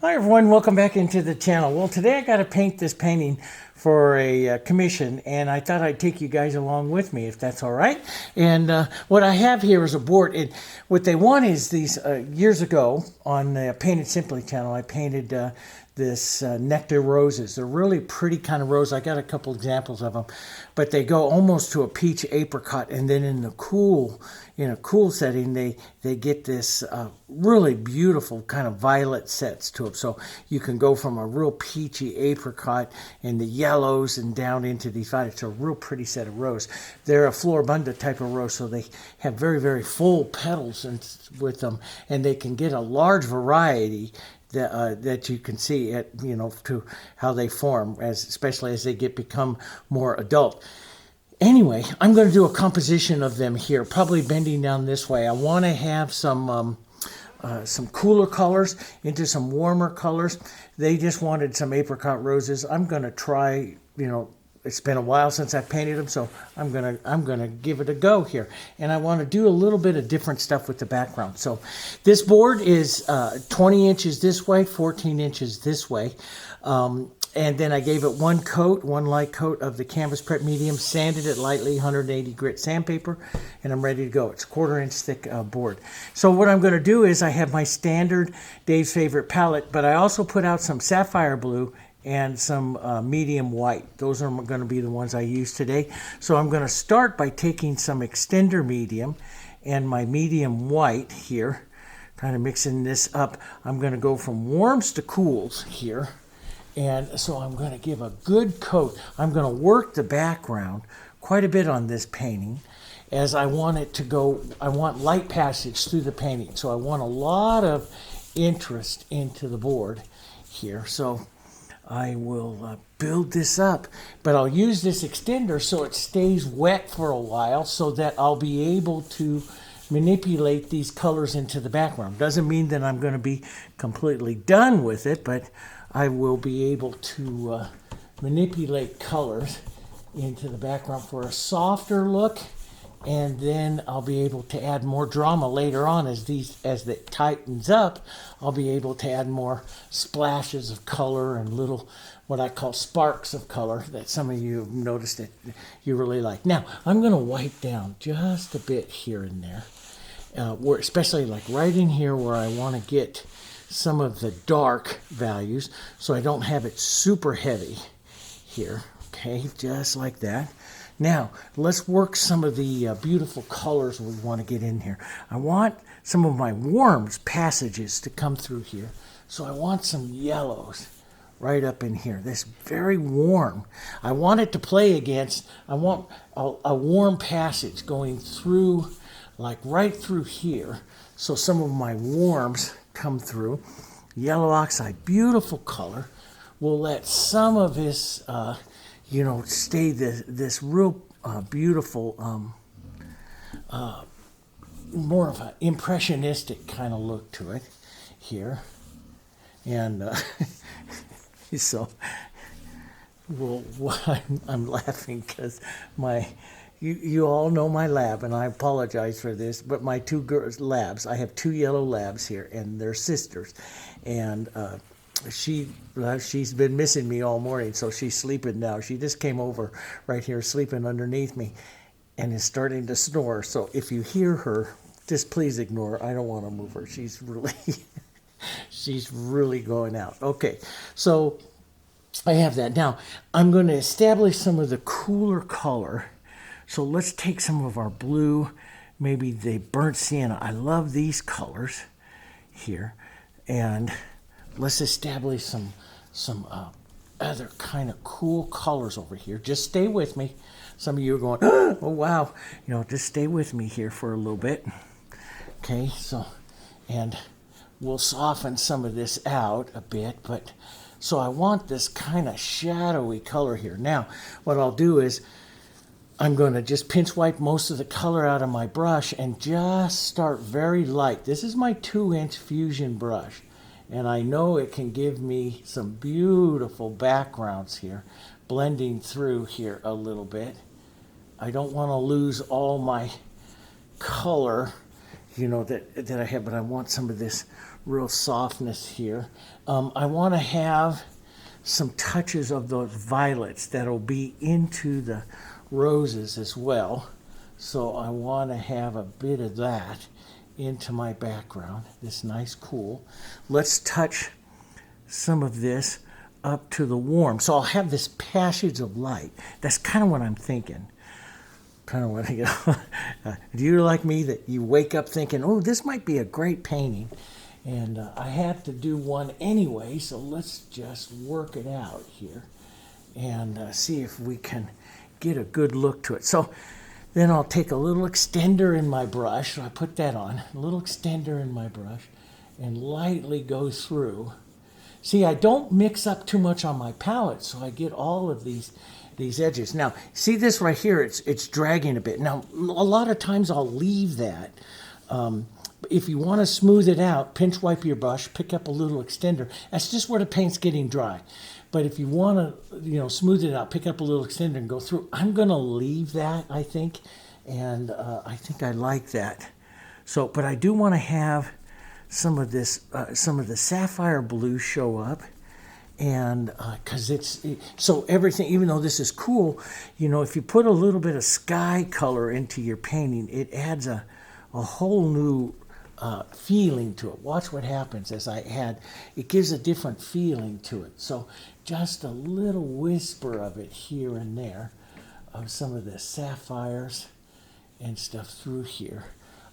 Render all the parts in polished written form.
Hi everyone, welcome back into the channel. Well, today I got to paint this painting for a commission, and I thought I'd take you guys along with me if that's all right. And what I have here is a board. What they want is these, years ago on the Painted Simply channel, I painted this Nectar roses. They're really pretty kind of rose. I got a couple examples of them, but they go almost to a peach apricot, and then in a cool setting, they get this really beautiful kind of violet sets to them. So you can go from a real peachy apricot and the yellows and down into these violets. It's a real pretty set of rose. They're a floribunda type of rose, so they have very, very full petals with them, and they can get a large variety that you can see at, to how they form, especially as they become more adult. Anyway, I'm going to do a composition of them here, probably bending down this way. I want to have some cooler colors into some warmer colors. They just wanted some apricot roses. I'm going to try, it's been a while since I painted them, so I'm gonna give it a go here. And I want to do a little bit of different stuff with the background. So this board is 20 inches this way, 14 inches this way. And then I gave it one light coat of the Canvas Prep Medium, sanded it lightly, 180 grit sandpaper, and I'm ready to go. It's a 1/4 inch thick board. So what I'm going to do is I have my standard Dave's Favorite palette, but I also put out some Sapphire Blue and some Medium White. Those are going to be the ones I use today. So I'm going to start by taking some Extender Medium and my Medium White here, kind of mixing this up. I'm going to go from warms to cools here. And so I'm going to give a good coat. I'm going to work the background quite a bit on this painting, as I want it to go, I want light passage through the painting. So I want a lot of interest into the board here. So I will build this up, but I'll use this extender so it stays wet for a while so that I'll be able to manipulate these colors into the background. Doesn't mean that I'm going to be completely done with it, but I will be able to manipulate colors into the background for a softer look, and then I'll be able to add more drama later on as it tightens up. I'll be able to add more splashes of color and little what I call sparks of color that some of you have noticed that you really like. Now I'm going to wipe down just a bit here and there, especially like right in here where I want to get some of the dark values so I don't have it super heavy here. Okay, just like that. Now let's work some of the beautiful colors we want to get in here. I want some of my warms passages to come through here, so I want some yellows right up in here. This very warm. I want it to play against, I want a warm passage going through, like right through here, so some of my warms come through. Yellow oxide, beautiful color. We'll let some of this, stay this real beautiful, more of an impressionistic kind of look to it here. And so, I'm laughing because you all know my lab, and I apologize for this, but my two girls' labs, I have two yellow labs here, and they're sisters. And she's been missing me all morning, so she's sleeping now. She just came over right here, sleeping underneath me, and is starting to snore. So if you hear her, just please ignore her. I don't want to move her. She's really going out. Okay, so I have that. Now, I'm going to establish some of the cooler color. So let's take some of our blue, maybe the burnt sienna. I love these colors here. And let's establish some other kind of cool colors over here. Just stay with me. Some of you are going, oh wow, just stay with me here for a little bit. Okay, so, and we'll soften some of this out a bit, but so I want this kind of shadowy color here. Now, what I'll do is I'm going to just pinch wipe most of the color out of my brush and just start very light. This is my 2-inch Fusion brush, and I know it can give me some beautiful backgrounds here, blending through here a little bit. I don't want to lose all my color, that I have, but I want some of this real softness here. I want to have some touches of those violets that'll be into the roses as well. So I want to have a bit of that into my background, this nice cool. Let's touch some of this up to the warm. So I'll have this passage of light. That's kind of what I'm thinking. Kind of what do you like me that you wake up thinking, oh, this might be a great painting? And I had to do one anyway, so let's just work it out here and see if we can get a good look to it. So then I'll take a little extender in my brush. So I put that on, a little extender in my brush, and lightly go through. See, I don't mix up too much on my palette, so I get all of these edges. Now, see this right here, it's dragging a bit. Now, a lot of times I'll leave that. If you want to smooth it out, pinch wipe your brush, pick up a little extender. That's just where the paint's getting dry. But if you want to, smooth it out, pick up a little extender and go through. I'm going to leave that, I think, and I think I like that. So, but I do want to have some of this, some of the Sapphire Blue show up. And because so everything, even though this is cool, if you put a little bit of sky color into your painting, it adds a whole new feeling to it. Watch what happens as I add. It gives a different feeling to it. So just a little whisper of it here and there of some of the sapphires and stuff through here.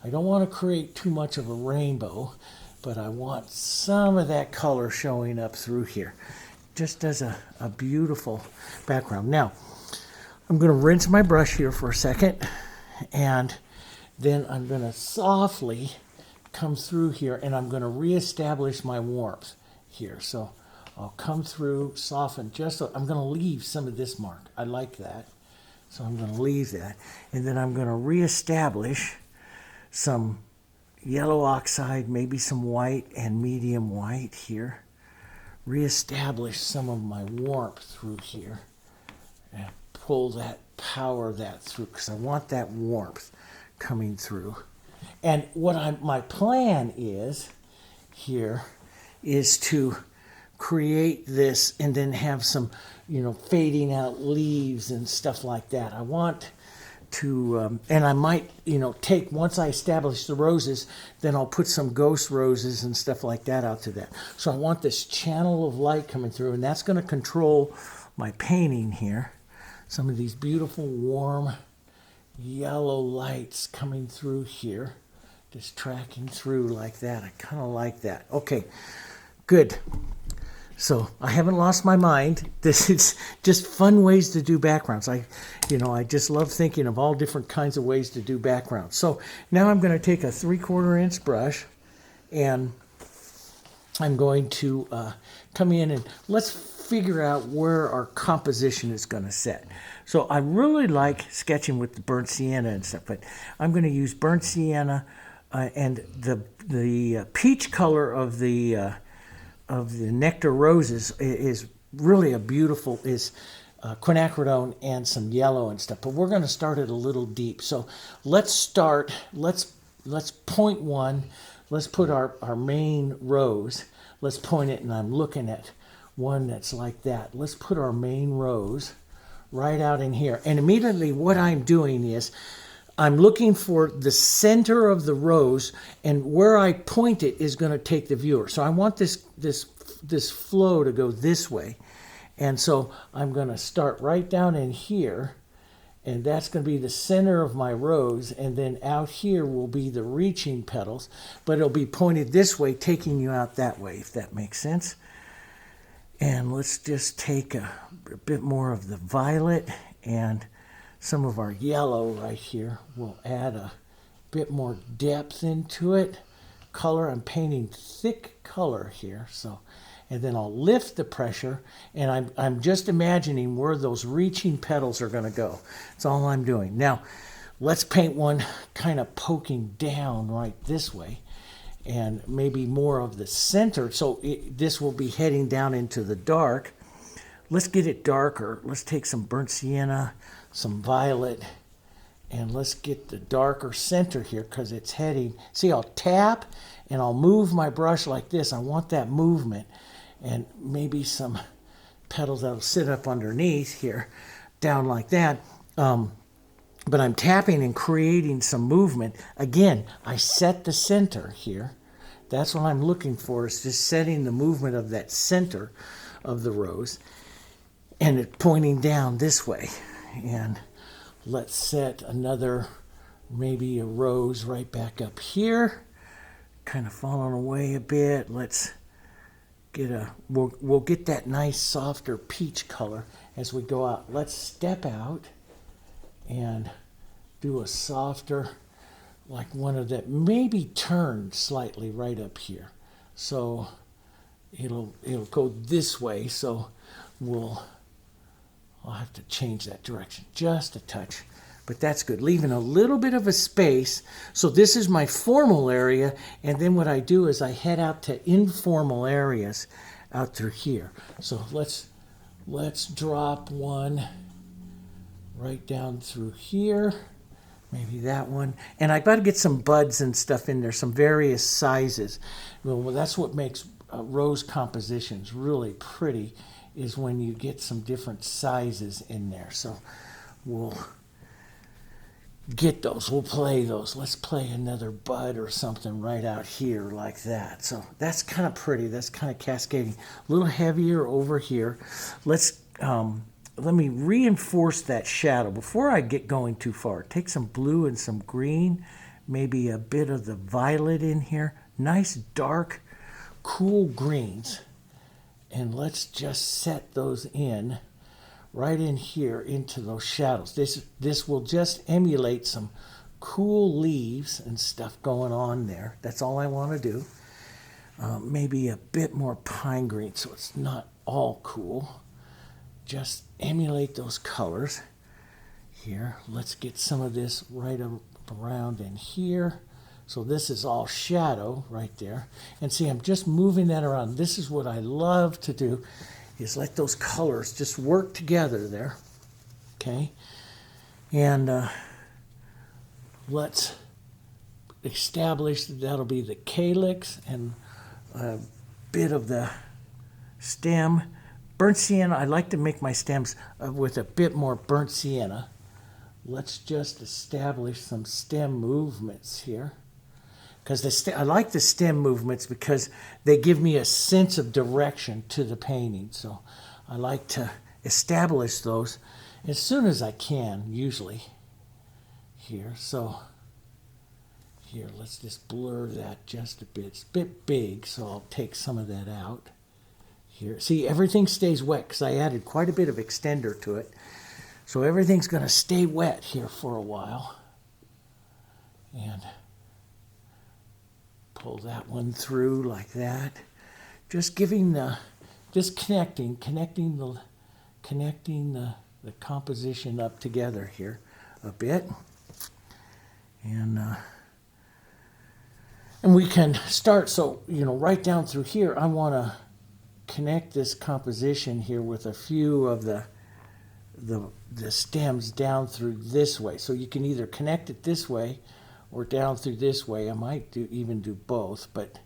I don't want to create too much of a rainbow, but I want some of that color showing up through here. Just as a beautiful background. Now, I'm going to rinse my brush here for a second, and then I'm going to softly come through here, and I'm going to reestablish my warmth here. So I'll come through, soften just so, I'm going to leave some of this mark. I like that. So I'm going to leave that. And then I'm going to reestablish some yellow oxide, maybe some white and medium white here. Reestablish some of my warmth through here. And pull that, power that through, because I want that warmth coming through. And what my plan is here is to create this and then have some, fading out leaves and stuff like that. I want to, and I might, take, once I establish the roses, then I'll put some ghost roses and stuff like that out to that. So I want this channel of light coming through, and that's going to control my painting here. Some of these beautiful warm yellow lights coming through here. Just tracking through like that. I kind of like that. Okay, good. So I haven't lost my mind. This is just fun ways to do backgrounds. I just love thinking of all different kinds of ways to do backgrounds. So now I'm going to take a 3/4 inch brush, and I'm going to come in and let's figure out where our composition is going to set. So I really like sketching with the burnt sienna and stuff, but I'm going to use burnt sienna. And the peach color of the Nectar roses is really a beautiful, quinacridone and some yellow and stuff. But we're going to start it a little deep. So let's point one. Let's put our main rose. Let's point it, and I'm looking at one that's like that. Let's put our main rose right out in here. And immediately what I'm doing is I'm looking for the center of the rose, and where I point it is going to take the viewer. So I want this flow to go this way. And so I'm going to start right down in here, and that's going to be the center of my rose, and then out here will be the reaching petals, but it'll be pointed this way, taking you out that way, if that makes sense. And let's just take a bit more of the violet and some of our yellow right here. We'll add a bit more depth into it. Color, I'm painting thick color here, so, and then I'll lift the pressure, and I'm just imagining where those reaching petals are going to go. That's all I'm doing. Now, let's paint one kind of poking down right this way, and maybe more of the center. So this will be heading down into the dark. Let's get it darker. Let's take some burnt sienna, some violet, and let's get the darker center here because it's heading. See, I'll tap and I'll move my brush like this. I want that movement, and maybe some petals that'll sit up underneath here, down like that. But I'm tapping and creating some movement. Again, I set the center here. That's what I'm looking for, is just setting the movement of that center of the rose, and it pointing down this way. And let's set another, maybe a rose right back up here, kind of falling away a bit. Let's get we'll get that nice softer peach color as we go out. Let's step out and do a softer, like one of that, maybe turned slightly right up here. So it'll go this way, so I'll have to change that direction just a touch. But that's good, leaving a little bit of a space. So this is my formal area, and then what I do is I head out to informal areas out through here. So let's drop one right down through here, maybe that one. And I've got to get some buds and stuff in there, some various sizes. Well, that's what makes rose compositions really pretty, is when you get some different sizes in there. So we'll get those, we'll play those. Let's play another bud or something right out here like that. So that's kind of pretty, that's kind of cascading. A little heavier over here. Let me reinforce that shadow before I get going too far. Take some blue and some green, maybe a bit of the violet in here. Nice dark, cool greens. And let's just set those in right in here into those shadows. This will just emulate some cool leaves and stuff going on there. That's all I want to do. Maybe a bit more pine green so it's not all cool. Just emulate those colors here. Let's get some of this right around in here. So this is all shadow right there. And see, I'm just moving that around. This is what I love to do, is let those colors just work together there. Okay? And let's establish that that'll be the calyx and a bit of the stem. Burnt sienna, I like to make my stems with a bit more burnt sienna. Let's just establish some stem movements here. Because I like the stem movements because they give me a sense of direction to the painting. So I like to establish those as soon as I can, usually, here. So here, let's just blur that just a bit. It's a bit big, so I'll take some of that out. Here. See, everything stays wet because I added quite a bit of extender to it. So everything's going to stay wet here for a while. And pull that one through like that. Just giving connecting the composition up together here a bit. And we can start, so, right down through here, I want to connect this composition here with a few of the stems down through this way. So you can either connect it this way or down through this way. I might even do both, but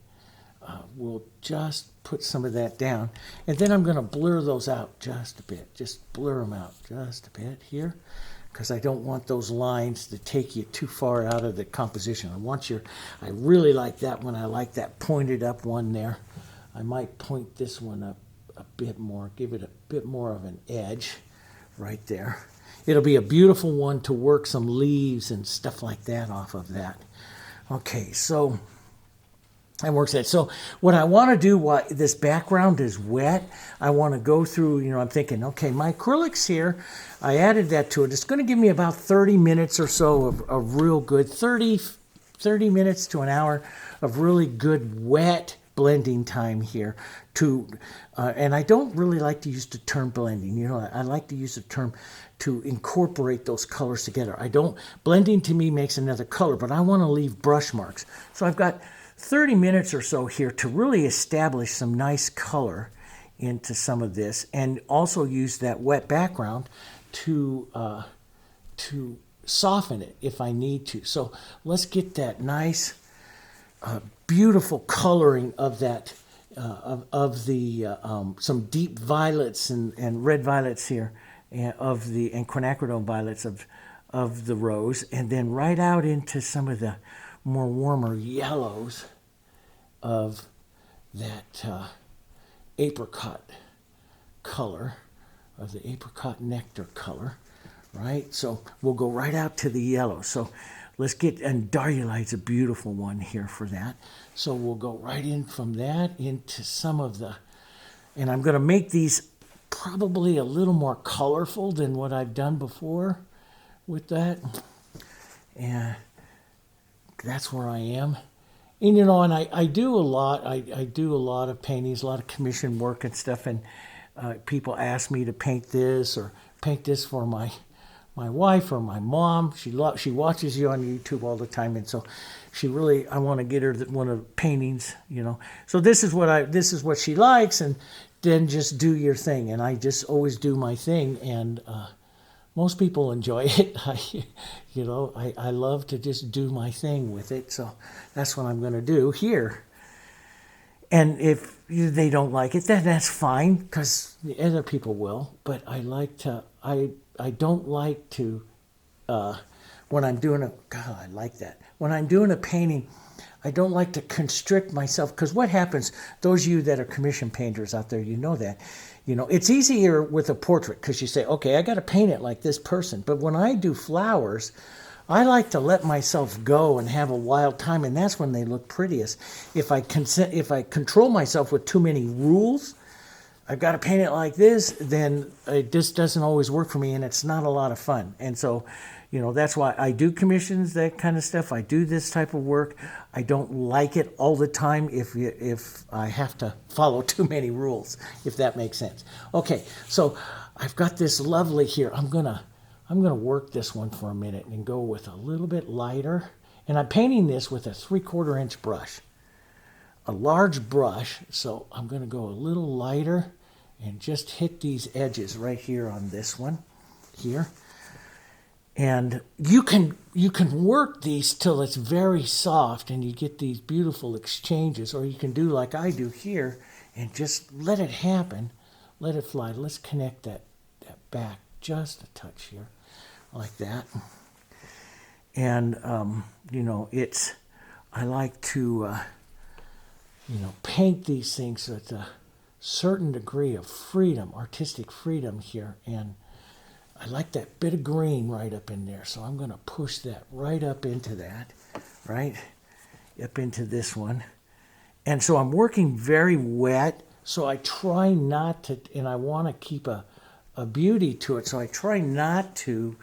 we'll just put some of that down. And then I'm going to blur those out just a bit. Just blur them out just a bit here, because I don't want those lines to take you too far out of the composition. I really like that one. I like that pointed up one there. I might point this one up a bit more, give it a bit more of an edge right there. It'll be a beautiful one to work some leaves and stuff like that off of that. Okay, so that works that. So what I want to do while this background is wet, I want to go through, I'm thinking, okay, my acrylics here, I added that to it. It's going to give me about 30 minutes or so of real good, 30 minutes to an hour of really good wet blending time here and I don't really like to use the term blending. I like to use the term to incorporate those colors together. Blending to me makes another color, but I want to leave brush marks. So I've got 30 minutes or so here to really establish some nice color into some of this, and also use that wet background to soften it if I need to. So let's get that nice beautiful coloring of that, some deep violets and red violets here, and quinacridone violets of the rose, and then right out into some of the more warmer yellows of that apricot color, of the apricot nectar color, right? So we'll go right out to the yellow. So let's get, and Diarylide's a beautiful one here for that. So we'll go right in from that into some of the, and I'm going to make these probably a little more colorful than what I've done before with that. And that's where I am. And you know, and I do a lot, I do a lot of paintings, a lot of commission work and stuff, and people ask me to paint this or paint this for my wife or my mom. She watches you on YouTube all the time, and so I want to get her one of the paintings, you know. So this is what she likes, and then just do your thing. And I just always do my thing, and most people enjoy it. I love to just do my thing with it. So that's what I'm going to do here. And if they don't like it, then that's fine, because the other people will. But I don't like to, when I'm doing I like that. When I'm doing a painting, I don't like to constrict myself, because what happens, those of you that are commission painters out there, you know that. You know, it's easier with a portrait, because you say, okay, I got to paint it like this person. But when I do flowers, I like to let myself go and have a wild time, and that's when they look prettiest. If I control myself with too many rules, I've got to paint it like this, then it just doesn't always work for me, and it's not a lot of fun. And so, you know, that's why I do commissions, that kind of stuff. I do this type of work. I don't like it all the time if I have to follow too many rules, if that makes sense. Okay, so I've got this lovely here. I'm gonna work this one for a minute and go with a little bit lighter. And I'm painting this with a 3/4 inch brush, a large brush. So I'm gonna go a little lighter and just hit these edges right here on this one here. And you can work these till it's very soft and you get these beautiful exchanges, or you can do like I do here and just let it happen, let it fly. Let's connect that back just a touch here, like that. And you know, I like to paint these things with a certain degree of freedom, artistic freedom here, and I like that bit of green right up in there, so I'm going to push that right up into that, right up into this one. And so I'm working very wet, so I try not to, and I want to keep a beauty to it, so I try not to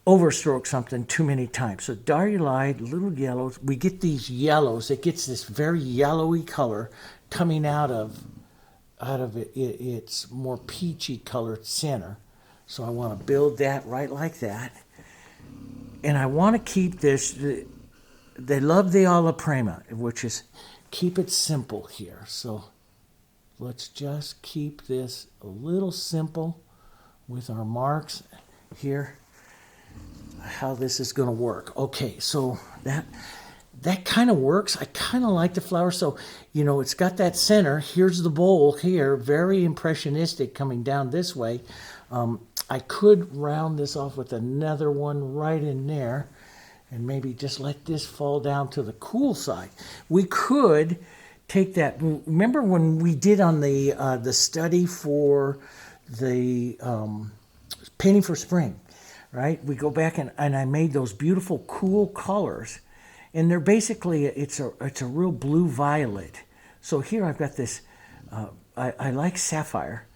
overstroke something too many times. So Diarylide, little yellows, we get these yellows, it gets this very yellowy color coming out of its more peachy colored center. So I want to build that right like that. And I want to keep this, they love the alla prima, which is keep it simple here. So let's just keep this a little simple with our marks here, how this is going to work. Okay, so that kind of works. I kind of like the flower. So, you know, it's got that center. Here's the bowl here, very impressionistic coming down this way. I could round this off with another one right in there and maybe just let this fall down to the cool side. We could take that. Remember when we did on the study for the painting for spring, right? We go back and I made those beautiful cool colors, and they're basically, it's a real blue violet. So here I've got this, I like sapphire,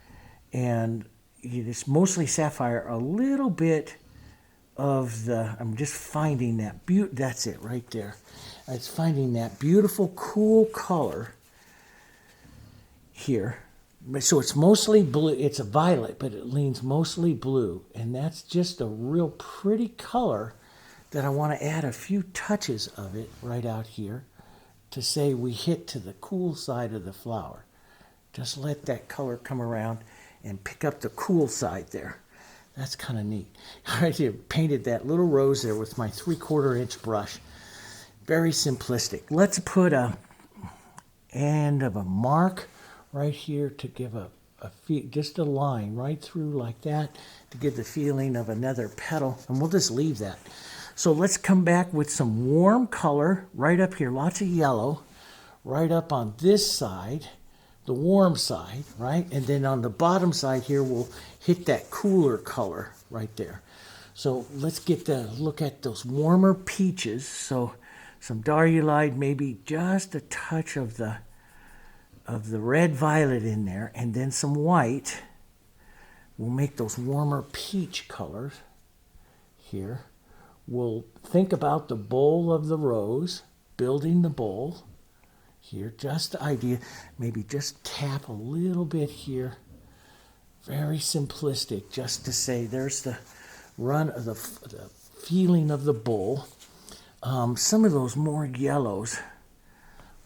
and it's mostly sapphire, a little bit of the, I'm just finding that, that's it right there. It's finding that beautiful, cool color here. So it's mostly blue, it's a violet, but it leans mostly blue. And that's just a real pretty color that I want to add a few touches of it right out here to say we hit to the cool side of the flower. Just let that color come around and pick up the cool side there. That's kind of neat. I painted that little rose there with my 3/4 inch brush. Very simplistic. Let's put a end of a mark right here to give just a line right through like that to give the feeling of another petal, and we'll just leave that. So let's come back with some warm color right up here, lots of yellow, right up on this side, the warm side, right? And then on the bottom side here, we'll hit that cooler color right there. So let's get a look at those warmer peaches. So some Diarylide, maybe just a touch of the red violet in there, and then some white. We'll make those warmer peach colors here. We'll think about the bowl of the rose, building the bowl here. Just the idea, maybe just tap a little bit here. Very simplistic, just to say there's the run of the feeling of the bowl. Some of those more yellows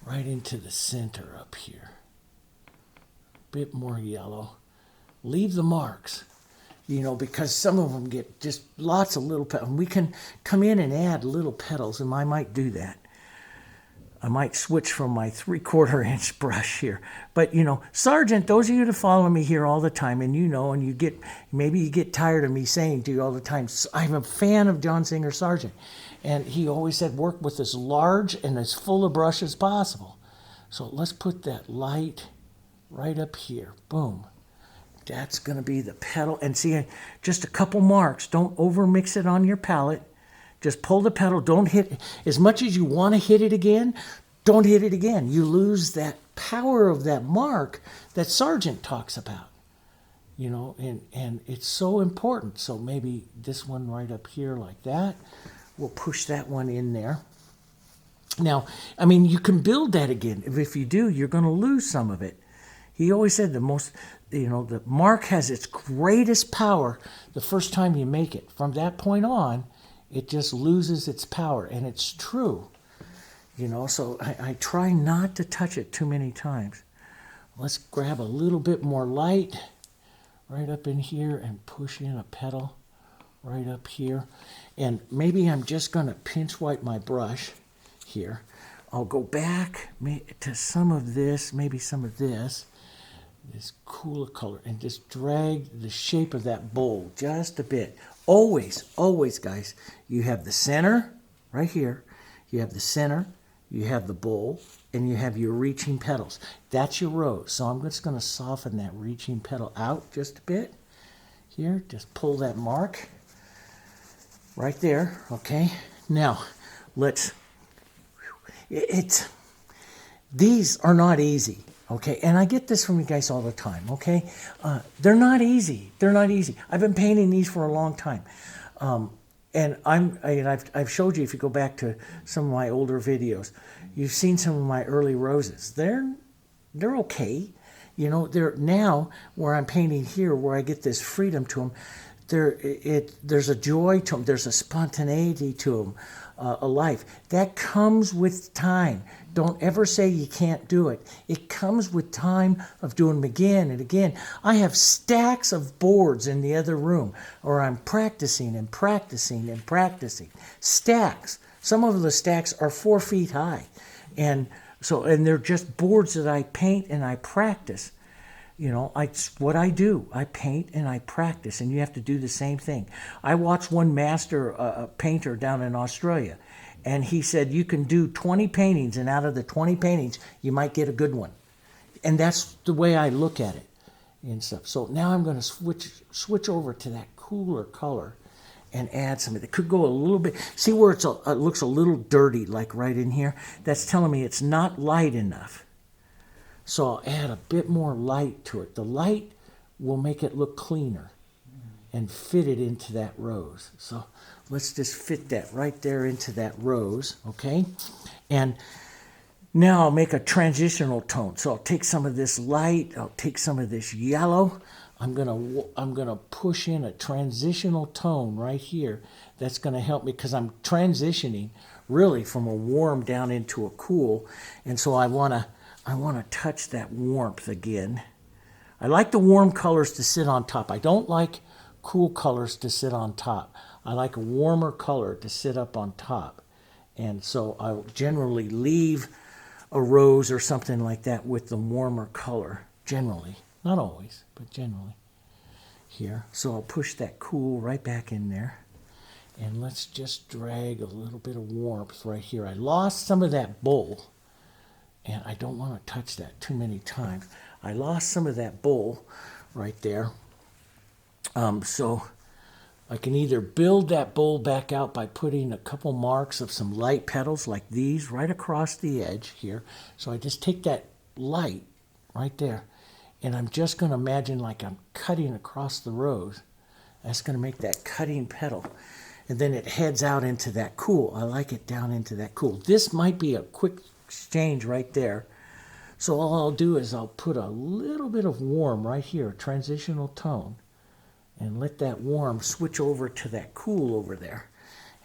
right into the center up here. A bit more yellow. Leave the marks, you know, because some of them get just lots of little petals. We can come in and add little petals, and I might do that. I might switch from my 3/4 inch brush here. But, you know, Sargent, those of you that follow me here all the time, and you know, and maybe you get tired of me saying to you all the time, I'm a fan of John Singer Sargent. And he always said, work with as large and as full a brush as possible. So let's put that light right up here. Boom. That's going to be the petal. And see, just a couple marks. Don't over mix it on your palette. Just pull the petal. Don't hit, as much as you want to hit it again, don't hit it again. You lose that power of that mark that Sargent talks about. You know, and it's so important. So maybe this one right up here like that. We'll push that one in there. Now, I mean, you can build that again. If you do, you're going to lose some of it. He always said the mark has its greatest power the first time you make it. From that point on, it just loses its power, and it's true. You know, so I try not to touch it too many times. Let's grab a little bit more light right up in here and push in a petal right up here. And maybe I'm just going to pinch wipe my brush here. I'll go back to some of this, maybe some of this cooler color, and just drag the shape of that bowl just a bit. Always, always, guys, you have the center right here. You have the center, you have the bowl, and you have your reaching petals. That's your rose. So I'm just going to soften that reaching petal out just a bit. Here, just pull that mark right there, okay? Now, these are not easy, okay? And I get this from you guys all the time, okay? They're not easy. They're not easy. I've been painting these for a long time. And I've showed you, if you go back to some of my older videos, you've seen some of my early roses. They're okay. You know, they're now where I'm painting here, where I get this freedom to them. There's a joy to them. There's a spontaneity to them, a life. That comes with time. Don't ever say you can't do it. It comes with time of doing them again and again. I have stacks of boards in the other room, or I'm practicing and practicing and practicing. Stacks. Some of the stacks are 4 feet high. And they're just boards that I paint and I practice. You know, it's what I do. I paint and I practice, and you have to do the same thing. I watched one master painter down in Australia, and he said you can do 20 paintings, and out of the 20 paintings, you might get a good one. And that's the way I look at it and stuff. So now I'm going to switch over to that cooler color and add some of it. Could go a little bit. See where it looks a little dirty, like right in here? That's telling me it's not light enough. So I'll add a bit more light to it. The light will make it look cleaner and fit it into that rose. So let's just fit that right there into that rose, okay? And now I'll make a transitional tone. So I'll take some of this light, I'll take some of this yellow. I'm gonna push in a transitional tone right here. That's gonna help me, because I'm transitioning really from a warm down into a cool. And so I wanna touch that warmth again. I like the warm colors to sit on top. I don't like cool colors to sit on top. I like a warmer color to sit up on top. And so I'll generally leave a rose or something like that with the warmer color, generally. Not always, but generally. Here. So I'll push that cool right back in there. And let's just drag a little bit of warmth right here. I lost some of that bowl, and I don't want to touch that too many times. I lost some of that bowl right there. So I can either build that bowl back out by putting a couple marks of some light petals like these right across the edge here. So I just take that light right there, and I'm just going to imagine like I'm cutting across the rose. That's going to make that cutting petal. And then it heads out into that cool. I like it down into that cool. This might be a quick exchange right there. So all I'll do is I'll put a little bit of warm right here, a transitional tone, and let that warm switch over to that cool over there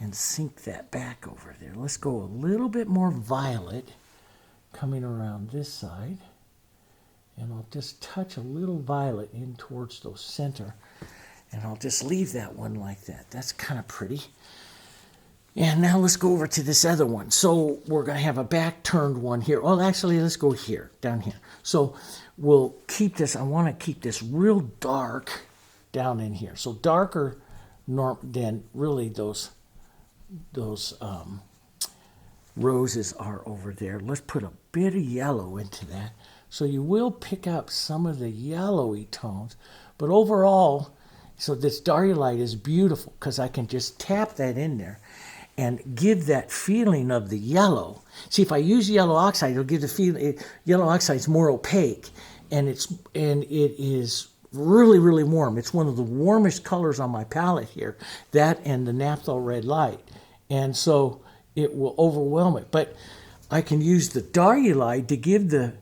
and sink that back over there. Let's go a little bit more violet coming around this side. And I'll just touch a little violet in towards those center. And I'll just leave that one like that. That's kind of pretty. And now let's go over to this other one. So we're going to have a back turned one here. Well, actually, let's go here, down here. So we'll keep this, I want to keep this real dark down in here. So darker than really those roses are over there. Let's put a bit of yellow into that. So you will pick up some of the yellowy tones. But overall, so this Diarylide is beautiful because I can just tap that in there and give that feeling of the yellow. See, if I use yellow oxide, it'll give the feeling. Yellow oxide is more opaque, and it is really, really warm. It's one of the warmest colors on my palette here. That and the Naphthol Red Light, and so it will overwhelm it. But I can use the Diarylide to give the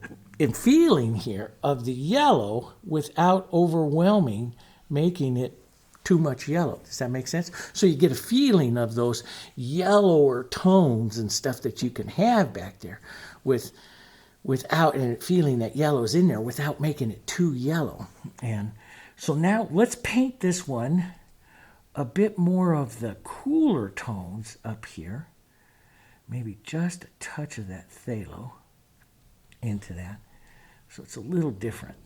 feeling here of the yellow without overwhelming, making it too much yellow. Does that make sense? So you get a feeling of those yellower tones and stuff that you can have back there without and feeling that yellow is in there without making it too yellow. And so now let's paint this one a bit more of the cooler tones up here. Maybe just a touch of that phthalo into that. So it's a little different.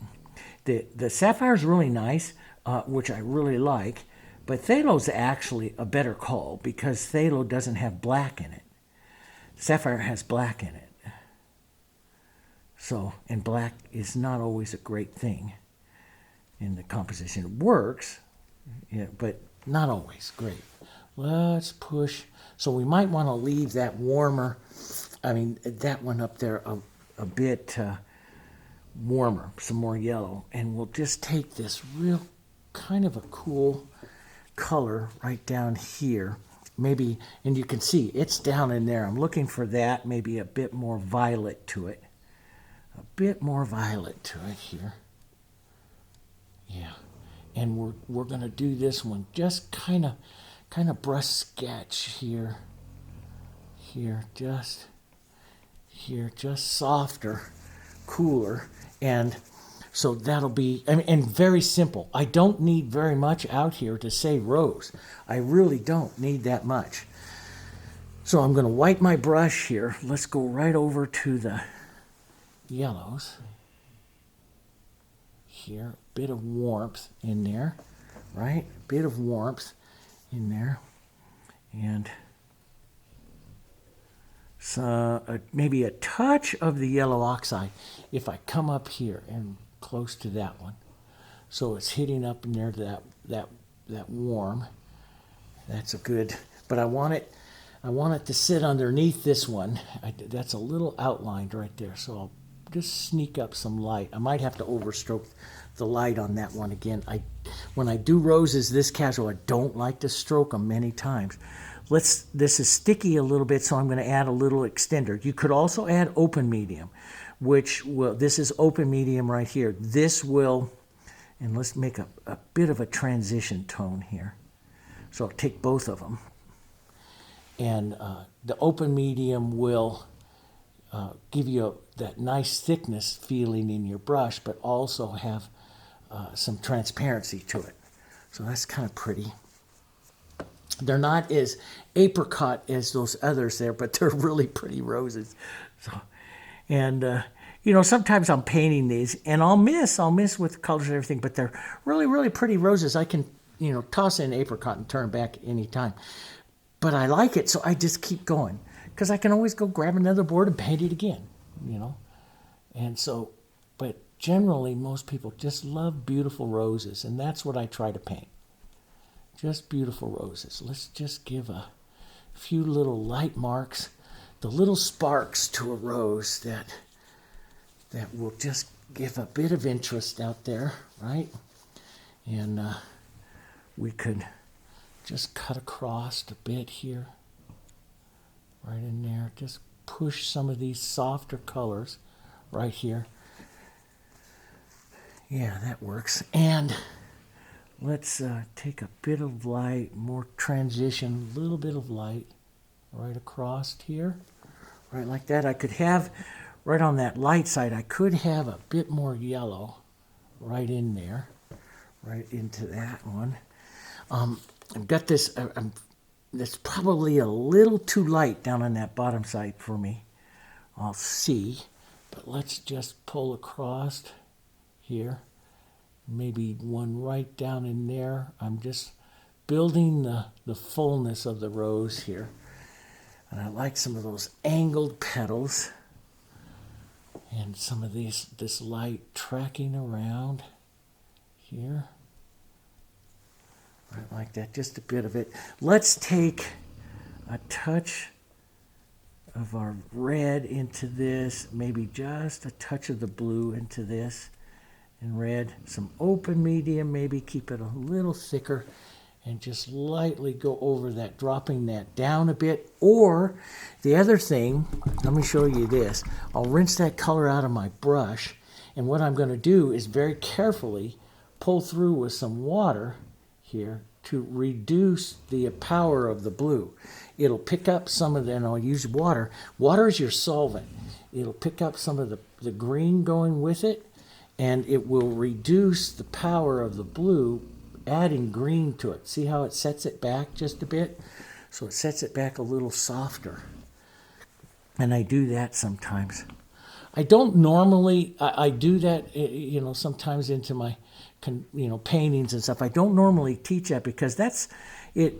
The sapphire is really nice, which I really like, but phthalo's actually a better call because phthalo doesn't have black in it. Sapphire has black in it. So, and black is not always a great thing in the composition. It works, yeah, but not always great. Let's push. So we might want to leave that warmer, that one up there a bit warmer, some more yellow. And we'll just take this real kind of a cool color right down here. Maybe, and you can see it's down in there. I'm looking for that, maybe a bit more violet to it. A bit more violet to it here. Yeah. And we're going to do this one just kind of brush sketch here. Just softer, cooler. And so that'll be, and very simple. I don't need very much out here to say rose. I really don't need that much. So I'm going to wipe my brush here. Let's go right over to the yellows. Here, a bit of warmth in there, right? A bit of warmth in there. And so maybe a touch of the yellow oxide if I come up here and close to that one. So it's hitting up in there to that warm. That's a good, but I want it to sit underneath this one. That's a little outlined right there. So I'll just sneak up some light. I might have to overstroke the light on that one again. When I do roses this casual, I don't like to stroke them many times. This is sticky a little bit, so I'm going to add a little extender. You could also add open medium, this is open medium right here. This will, and let's make a bit of a transition tone here. So I'll take both of them. And the open medium will give you that nice thickness feeling in your brush, but also have some transparency to it. So that's kind of pretty. They're not as apricot as those others there, but they're really pretty roses. So, and you know, sometimes I'm painting these and I'll miss with colors and everything, but they're really, really pretty roses. I can, you know, toss in apricot and turn back anytime. But I like it, so I just keep going because I can always go grab another board and paint it again, you know. And so, but generally most people just love beautiful roses, and that's what I try to paint. Just beautiful roses. Let's just give a few little light marks, the little sparks to a rose that will just give a bit of interest out there, right? And we could just cut across a bit here, right in there. Just push some of these softer colors right here. Yeah, that works. And let's take a bit of light, more transition, a little bit of light right across here, right like that. I could have, right on that light side, I could have a bit more yellow right in there, right into that one. I've got this, that's probably a little too light down on that bottom side for me. I'll see, but let's just pull across here. Maybe one right down in there. I'm just building the fullness of the rose here. And I like some of those angled petals and some of this light tracking around here. Right like that, just a bit of it. Let's take a touch of our red into this, maybe just a touch of the blue into this. And red, some open medium, maybe keep it a little thicker and just lightly go over that, dropping that down a bit. Or the other thing, let me show you this. I'll rinse that color out of my brush, and what I'm going to do is very carefully pull through with some water here to reduce the power of the blue. It'll pick up some of the, and I'll use water. Water is your solvent. It'll pick up some of the green going with it, and it will reduce the power of the blue, adding green to it. See how it sets it back just a bit? So it sets it back a little softer. And I do that sometimes. I don't normally, I do that, you know, sometimes into my, you know, paintings and stuff. I don't normally teach that because that's, it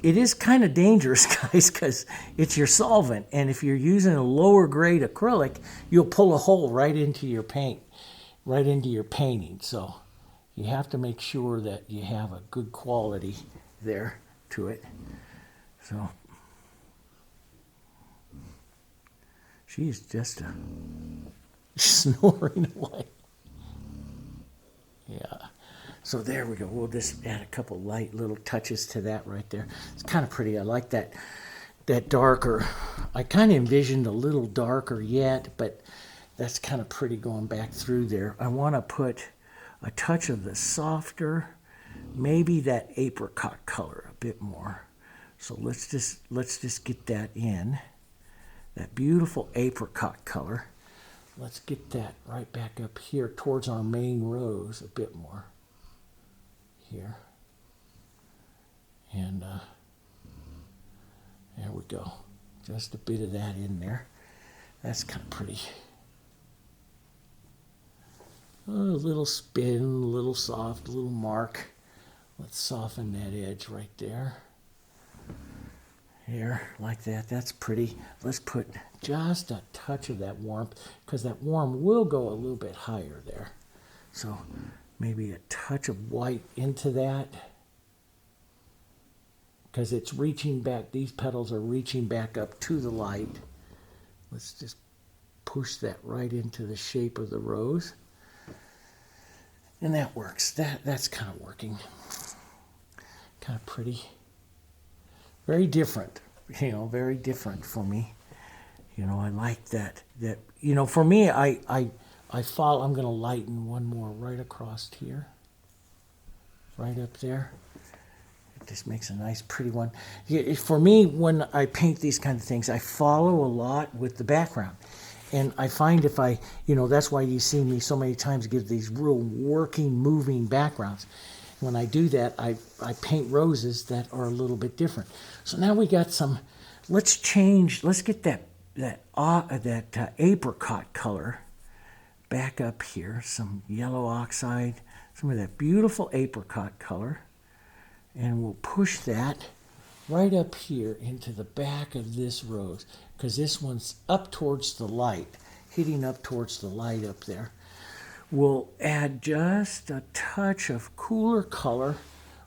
is kind of dangerous, guys, because it's your solvent. And if you're using a lower grade acrylic, you'll pull a hole right into your paint. Right into your painting. So you have to make sure that you have a good quality there to it. So she's just snoring away. Yeah. So there we go. We'll just add a couple light little touches to that right there. It's kind of pretty. I like that darker. I kind of envisioned a little darker yet, but that's kind of pretty going back through there. I want to put a touch of the softer, maybe that apricot color a bit more. So let's just get that in. That beautiful apricot color. Let's get that right back up here towards our main rose a bit more. Here. And there we go. Just a bit of that in there. That's kind of pretty. A little spin, a little soft, a little mark. Let's soften that edge right there. Here, like that. That's pretty. Let's put just a touch of that warmth, because that warm will go a little bit higher there. So maybe a touch of white into that, because it's reaching back. These petals are reaching back up to the light. Let's just push that right into the shape of the rose. And that works. That's kind of working. Kind of pretty. Very different. You know, very different for me. You know, I like that. You know, for me, I follow. I'm going to lighten one more right across here. Right up there. It just makes a nice, pretty one. For me, when I paint these kind of things, I follow a lot with the background. And I find if you know, that's why you see me so many times give these real working, moving backgrounds. when I do that, I paint roses that are a little bit different. So now we got some, let's get that apricot color back up here, some yellow oxide, some of that beautiful apricot color, and we'll push that right up here into the back of this rose, because this one's up towards the light, hitting up towards the light up there. We'll add just a touch of cooler color,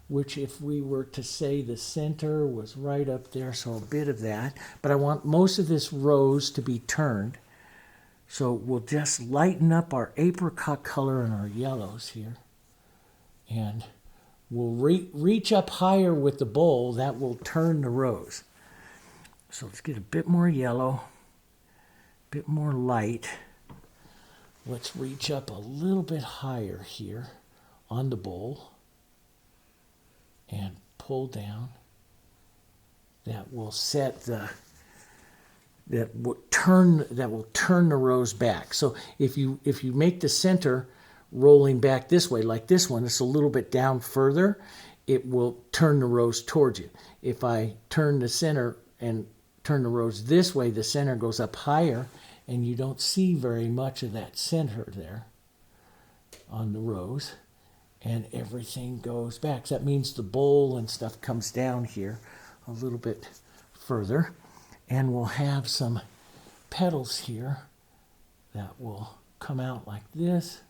which if we were to say the center was right up there, so a bit of that, but I want most of this rose to be turned. So we'll just lighten up our apricot color and our yellows here. And we'll reach up higher with the bowl. That will turn the rose. So let's get a bit more yellow, a bit more light. Let's reach up a little bit higher here on the bowl and pull down. That will set that will turn the rose back. So if you make the center rolling back this way, like this one, it's a little bit down further, it will turn the rose towards you. If I turn the center and turn the rose this way, the center goes up higher, and you don't see very much of that center there on the rose, and everything goes back. So that means the bowl and stuff comes down here a little bit further, and we'll have some petals here that will come out like this,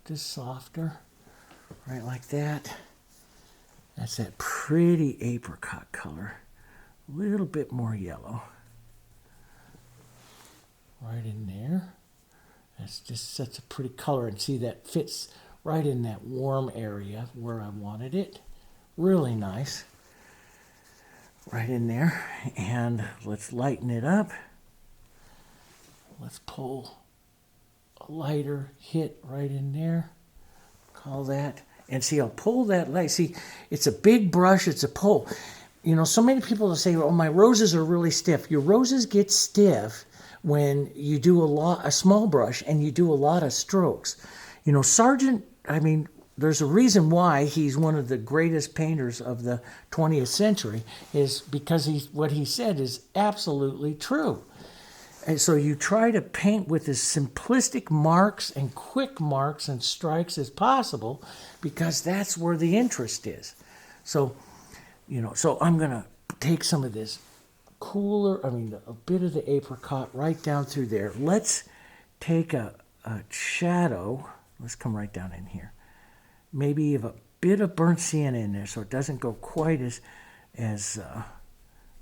just softer, right like that. That's that pretty apricot color, a little bit more yellow. Right in there. That's just such a pretty color, and see that fits right in that warm area where I wanted it. Really nice. Right in there. And let's lighten it up. Let's pull a lighter hit right in there. Call that. And see, I'll pull that light. See, it's a big brush, it's a pull. You know, so many people will say, oh, my roses are really stiff. Your roses get stiff when you do a small brush and you do a lot of strokes. You know, Sargent, I mean, there's a reason why he's one of the greatest painters of the 20th century, is because what he said is absolutely true. And so you try to paint with as simplistic marks and quick marks and strikes as possible, because that's where the interest is. So, you know, so I'm going to take some of this a bit of the apricot right down through there. Let's take a shadow. Let's come right down in here. Maybe have a bit of burnt sienna in there, so it doesn't go quite as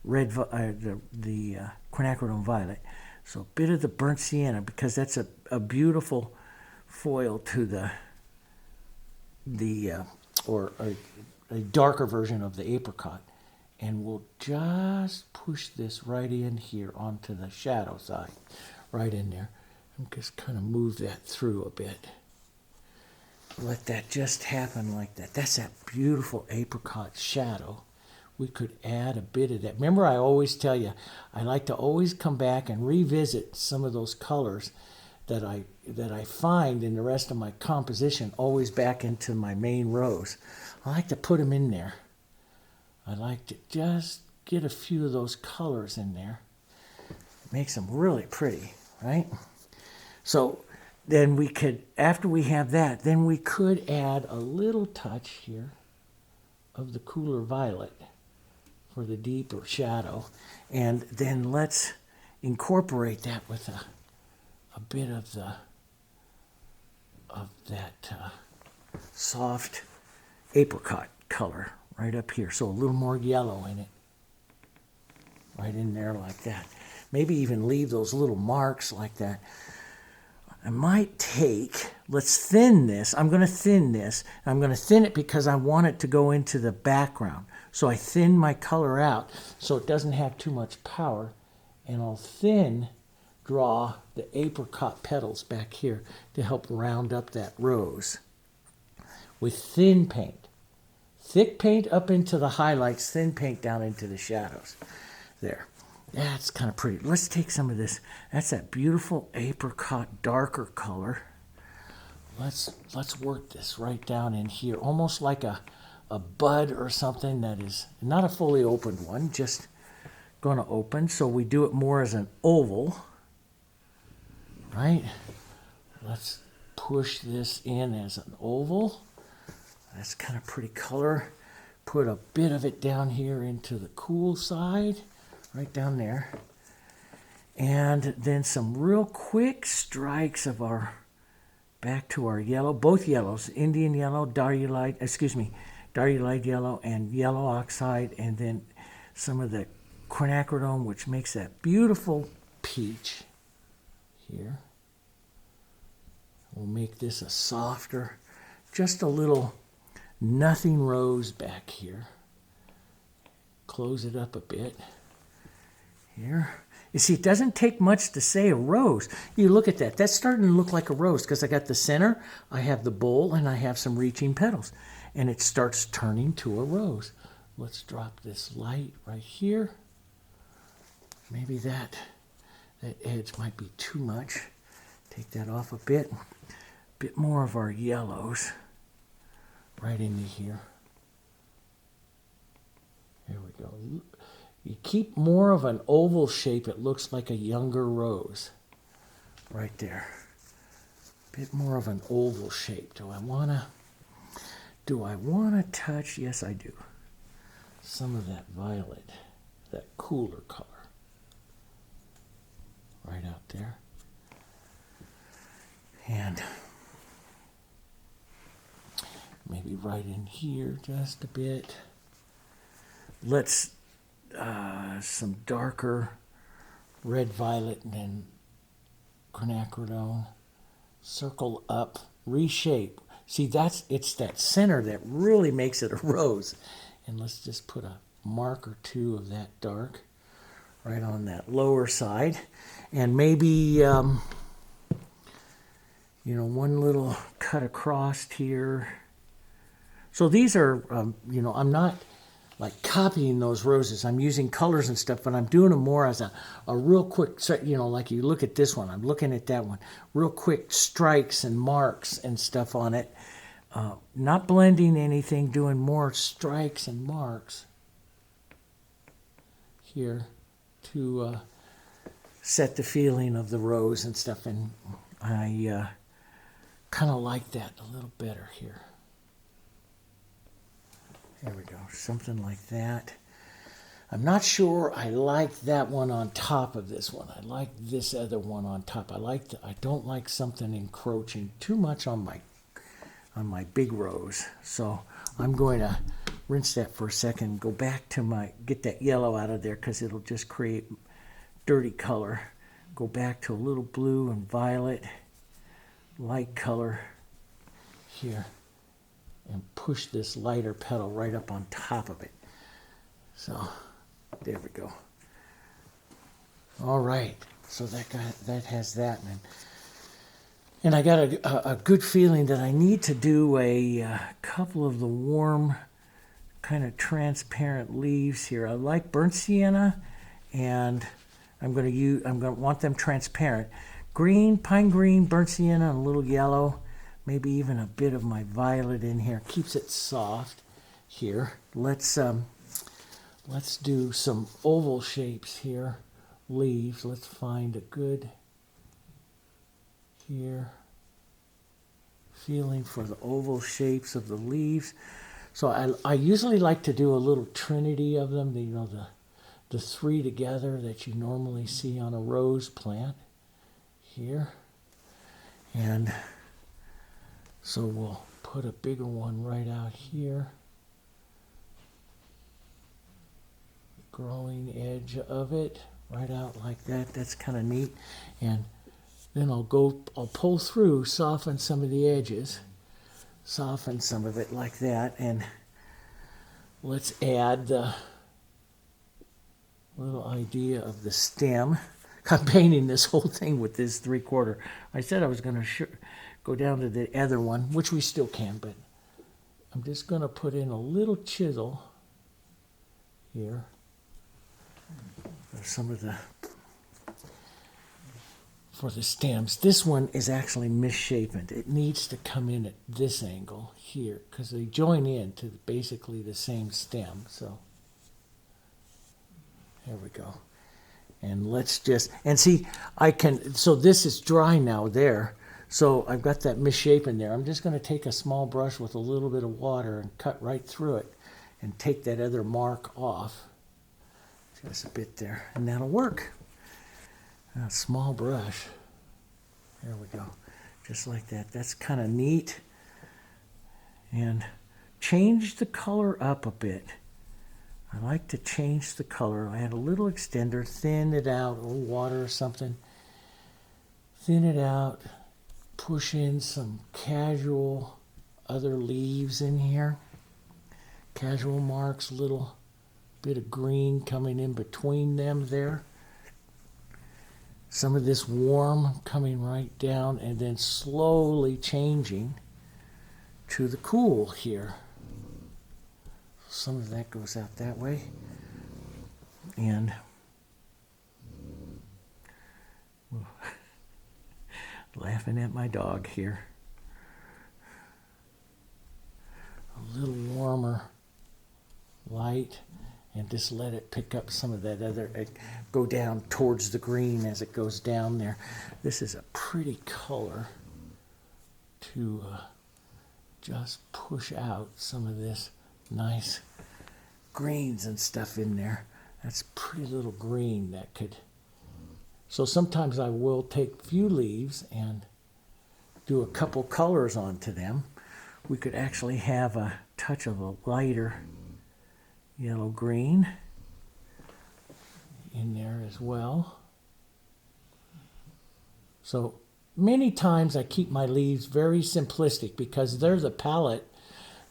red, the Quinacridone Violet. So a bit of the burnt sienna, because that's a beautiful foil to a darker version of the apricot. And we'll just push this right in here onto the shadow side, right in there. And just kind of move that through a bit. Let that just happen like that. That's that beautiful apricot shadow. We could add a bit of that. Remember, I always tell you, I like to always come back and revisit some of those colors that I find in the rest of my composition, always back into my main rose. I like to put them in there. I like to just get a few of those colors in there. It makes them really pretty, right? So then we could, after we have that, then we could add a little touch here of the cooler violet for the deeper shadow. And then let's incorporate that with a bit of that soft apricot color right up here. So a little more yellow in it. Right in there like that. Maybe even leave those little marks like that. I might let's thin this. I'm going to thin this. I'm going to thin it because I want it to go into the background. So I thin my color out so it doesn't have too much power. And I'll draw the apricot petals back here to help round up that rose with thin paint. Thick paint up into the highlights, thin paint down into the shadows. There. That's kind of pretty. Let's take some of this. That's that beautiful apricot darker color. let's work this right down in here, almost like a bud or something that is not a fully opened one, just going to open. So we do it more as an oval, right? Let's push this in as an oval. That's kind of pretty color. Put a bit of it down here into the cool side, right down there. And then some real quick strikes of our, back to our yellow, both yellows, Indian yellow, Diarylide Yellow and yellow oxide, and then some of the Quinacridone, which makes that beautiful peach here. We'll make this a softer, just a little nothing rose back here. Close it up a bit here. You see, it doesn't take much to say a rose. You look at that. That's starting to look like a rose because I got the center, I have the bowl, and I have some reaching petals. And it starts turning to a rose. Let's drop this light right here. Maybe that edge might be too much. Take that off a bit. Bit more of our yellows right into here. There we go. You keep more of an oval shape. It looks like a younger rose right there. Bit more of an oval shape. Do I want to touch? Yes, I do. Some of that violet, that cooler color right out there. And maybe right in here just a bit. Let's some darker red violet and then quinacridone. Circle up, reshape. See, it's that center that really makes it a rose. And let's just put a mark or two of that dark right on that lower side. And maybe, one little cut across here. So these are, I'm not like copying those roses. I'm using colors and stuff, but I'm doing them more as a real quick, like you look at this one, I'm looking at that one, real quick strikes and marks and stuff on it. Not blending anything, doing more strikes and marks here to set the feeling of the rose and stuff. And I kind of like that a little better here. There we go, something like that. I'm not sure I like that one on top of this one. I like this other one on top. I don't like something encroaching too much on my big rose. So I'm going to rinse that for a second, go back to get that yellow out of there because it'll just create dirty color. Go back to a little blue and violet, light color here. And push this lighter petal right up on top of it. So, there we go. All right, so that has that. And I got a good feeling that I need to do a couple of the warm, kind of transparent leaves here. I like burnt sienna, and I'm going to want them transparent. Green, pine green, burnt sienna, and a little yellow. Maybe even a bit of my violet in here. Keeps it soft here. Let's do some oval shapes here. Leaves. Let's find a good here. Feeling for the oval shapes of the leaves. So I usually like to do a little trinity of them. The three together that you normally see on a rose plant here. And so we'll put a bigger one right out here. Growing edge of it right out like that. That's kind of neat. And then I'll pull through, soften some of the edges. Soften some of it like that. And let's add the little idea of the stem. I'm painting this whole thing with this 3/4. I said I was going to go down to the other one, which we still can, but I'm just going to put in a little chisel here. There's some of the for the stems. This one is actually misshapen. It needs to come in at this angle here because they join in to basically the same stem. So there we go. And let's just, and see, I can, so this is dry now there. So I've got that misshapen there. I'm just going to take a small brush with a little bit of water and cut right through it and take that other mark off. Just a bit there, and that'll work. A small brush. There we go. Just like that. That's kind of neat. And change the color up a bit. I like to change the color. I had a little extender, thin it out, or water or something. Thin it out. Push in some casual other leaves in here. Casual marks, little bit of green coming in between them there. Some of this warm coming right down and then slowly changing to the cool here. Some of that goes out that way. And laughing at my dog here. A little warmer light. And just let it pick up some of that other, go down towards the green as it goes down there. This is a pretty color to just push out some of this nice greens and stuff in there. That's pretty little green that could. So sometimes I will take a few leaves and do a couple colors onto them. We could actually have a touch of a lighter yellow green in there as well. So many times I keep my leaves very simplistic because they're the palette.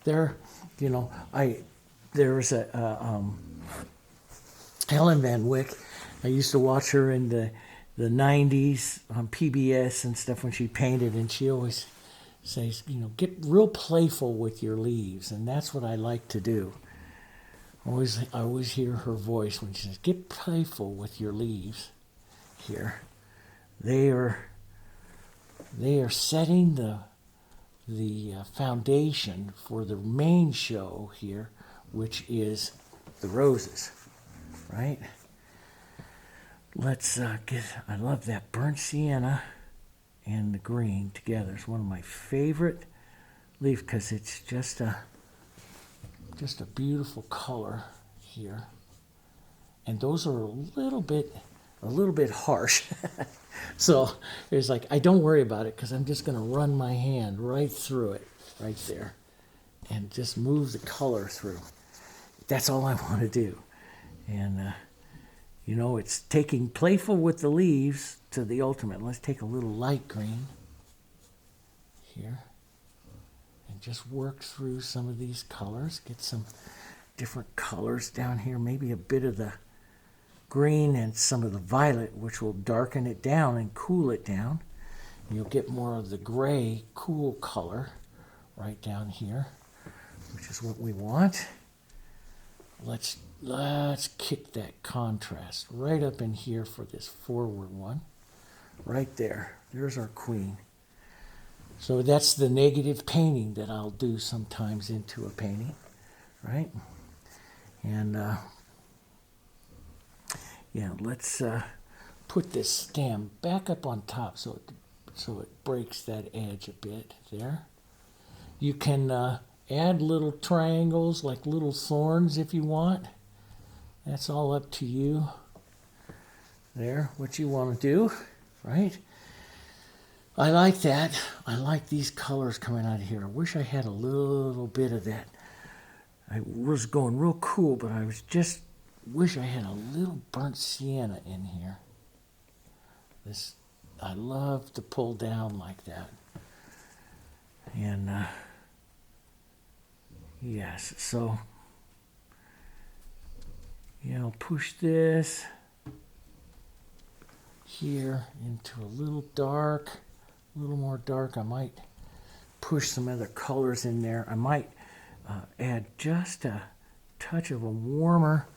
They're, you know, there's a Helen Van Wyck. I used to watch her in the 90s on PBS and stuff when she painted, and she always says, you know, get real playful with your leaves, and that's what I like to do. I always hear her voice when she says, get playful with your leaves here. They are setting the foundation for the main show here, which is the roses, right? Let's I love that burnt sienna and the green together. It's one of my favorite leaves because it's just a beautiful color here. And those are a little bit harsh. So it's like, I don't worry about it because I'm just going to run my hand right through it, right there, and just move the color through. That's all I want to do. And, you know, it's taking playful with the leaves to the ultimate. Let's take a little light green here. Just work through some of these colors, get some different colors down here, maybe a bit of the green and some of the violet, which will darken it down and cool it down. You'll get more of the gray, cool color right down here, which is what we want. Let's kick that contrast right up in here for this forward one. Right there. There's our queen. So that's the negative painting that I'll do sometimes into a painting, right? And yeah, let's put this stem back up on top so it breaks that edge a bit there. You can add little triangles like little thorns if you want. That's all up to you. There, what you want to do, right? I like that. I like these colors coming out of here. I wish I had a little bit of that. I was going real cool, but I was just wish I had a little burnt sienna in here. This, I love to pull down like that. And yes, so yeah, I'll push this here into a little dark. A little more dark. I might push some other colors in there. I might add just a touch of a warmer,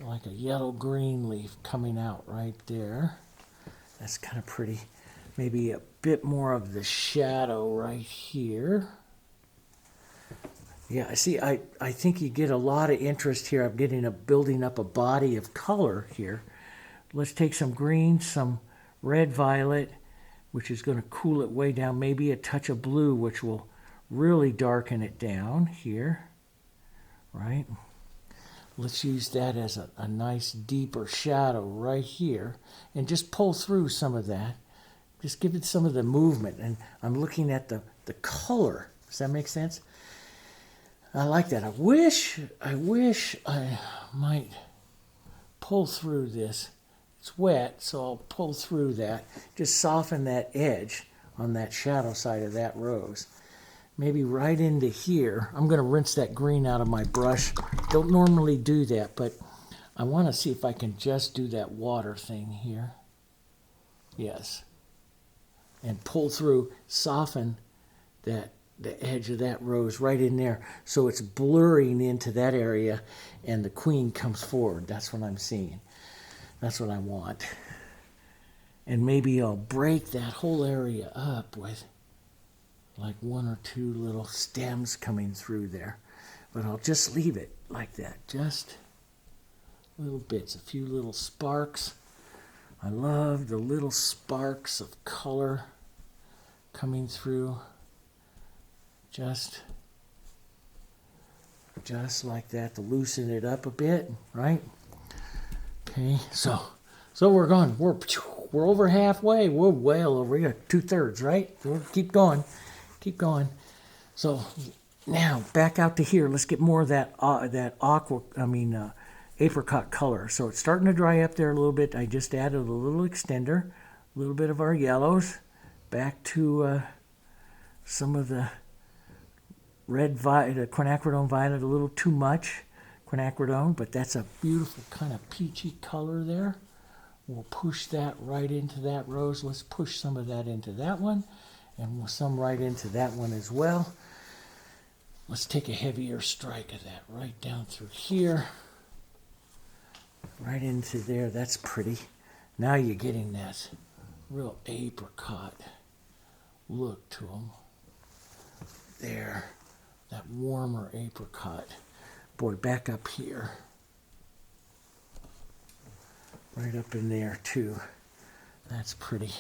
like a yellow-green leaf coming out right there. That's kind of pretty. maybe a bit more of the shadow right here. Yeah, see, I think you get a lot of interest here. I'm getting building up a body of color here. Let's take some green, some red violet, which is going to cool it way down. Maybe a touch of blue, which will really darken it down here, right? Let's use that as a nice deeper shadow right here, and just pull through some of that. Just give it some of the movement, and I'm looking at the color. Does that make sense? I like that. I wish I might pull through this. It's wet, so I'll pull through that. Just soften that edge on that shadow side of that rose. Maybe right into here. I'm going to rinse that green out of my brush. Don't normally do that, but I want to see if I can just do that water thing here. Yes. And pull through, soften the edge of that rose right in there, so it's blurring into that area and the queen comes forward. That's what I'm seeing. That's what I want. And maybe I'll break that whole area up with like one or two little stems coming through there. But I'll just leave it like that. Just little bits, a few little sparks. I love the little sparks of color coming through. Just like that to loosen it up a bit, right? Okay, so we're going. We're over halfway. We're well over here, 2/3, right? We'll keep going, keep going. So now back out to here. Let's get more of that apricot color. So it's starting to dry up there a little bit. I just added a little extender, a little bit of our yellows, back to some of the red violet, quinacridone violet, a little too much quinacridone, but that's a beautiful kind of peachy color there. We'll push that right into that rose. Let's push some of that into that one, and some right into that one as well. Let's take a heavier strike of that right down through here, right into there. That's pretty. Now you're getting that real apricot look to them. There, that warmer apricot. Boy, back up here. Right up in there too. That's pretty.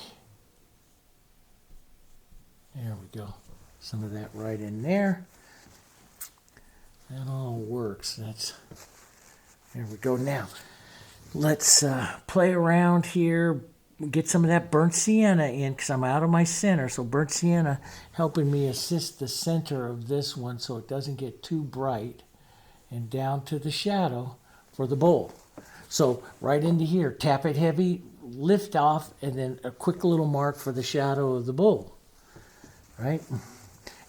There we go. Some of that right in there. That all works. There we go. Now, let's play around here. Get some of that burnt sienna in, because I'm out of my center. So burnt sienna helping me assist the center of this one so it doesn't get too bright, and down to the shadow for the bowl. So right into here, tap it heavy, lift off, and then a quick little mark for the shadow of the bowl, right?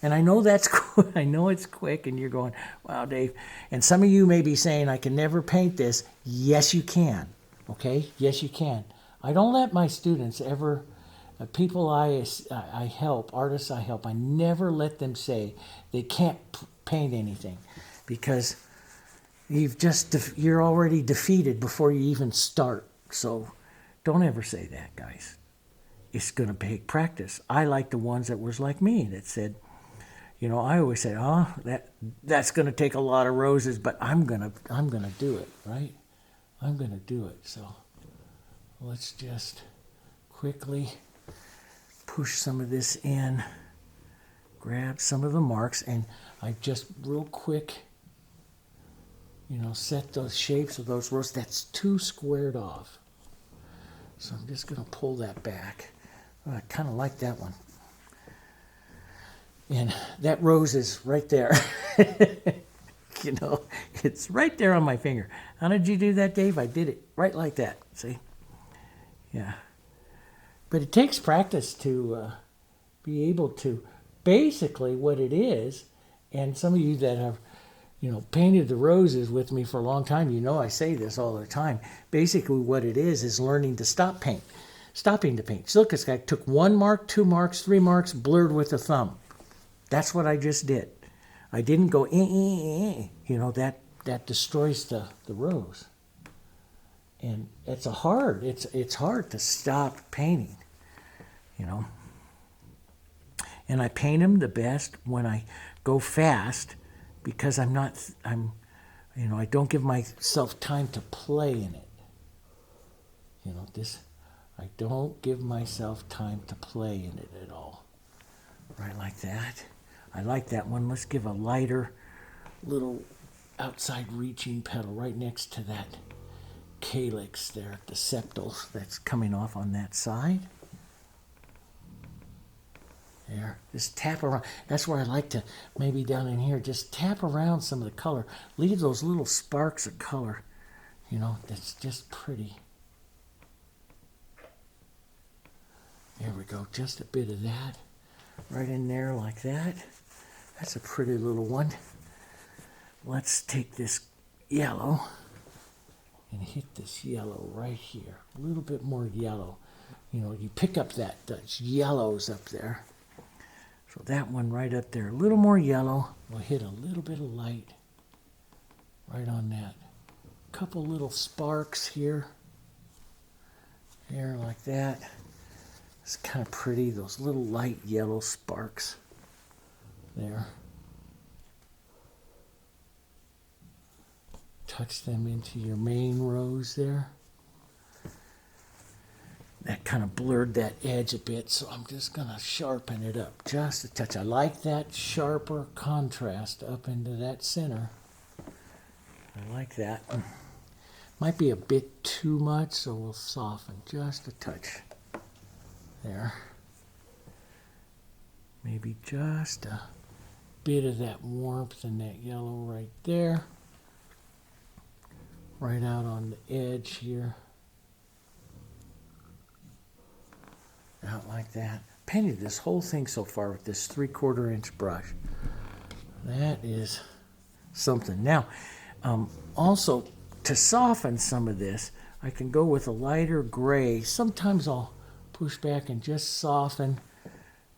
And I know that's I know it's quick, and you're going, wow, Dave. And some of you may be saying, I can never paint this. Yes, you can, okay? Yes, you can. I don't let my students ever, people I help, artists I help, I never let them say they can't paint anything, because you're already defeated before you even start. So don't ever say that, guys. It's going to take practice. I like the ones that was like me, that said, you know, I always say, that's going to take a lot of roses, but I'm going to do it, right? I'm going to do it. So let's just quickly push some of this in, grab some of the marks, and I just real quick, you know, set those shapes of those roses. That's too squared off. So I'm just going to pull that back. Oh, I kind of like that one. And that rose is right there. You know, it's right there on my finger. How did you do that, Dave? I did it right like that. See? Yeah. But it takes practice to be able to, basically what it is, and some of you that have, you know, painted the roses with me for a long time, you know I say this all the time. Basically what it is learning to stopping to paint. So look, this guy took 1 mark, 2 marks, 3 marks, blurred with a thumb. That's what I just did. I didn't go, you know, that destroys the rose. And it's hard to stop painting. you know. And I paint them the best when I go fast because I don't give myself time to play in it. You know, I don't give myself time to play in it at all. Right like that. I like that one. Let's give a lighter little outside reaching petal right next to that calyx there, the sepals that's coming off on that side. There, just tap around. That's where I like to, maybe down in here, just tap around some of the color. Leave those little sparks of color, you know, that's just pretty. There we go, just a bit of that right in there like that. That's a pretty little one. Let's take this yellow and hit this yellow right here. A little bit more yellow. You know, you pick up that yellows up there. So that one right up there, a little more yellow. We'll hit a little bit of light right on that. Couple little sparks here. There like that. It's kind of pretty, those little light yellow sparks there. Touch them into your main rows there. That kind of blurred that edge a bit, so I'm just going to sharpen it up just a touch. I like that sharper contrast up into that center. I like that. Might be a bit too much, so we'll soften just a touch. There. Maybe just a bit of that warmth in that yellow right there. Right out on the edge here. Out like that. Painted this whole thing so far with this 3/4 inch brush. That is something. Now, also to soften some of this, I can go with a lighter gray. Sometimes I'll push back and just soften,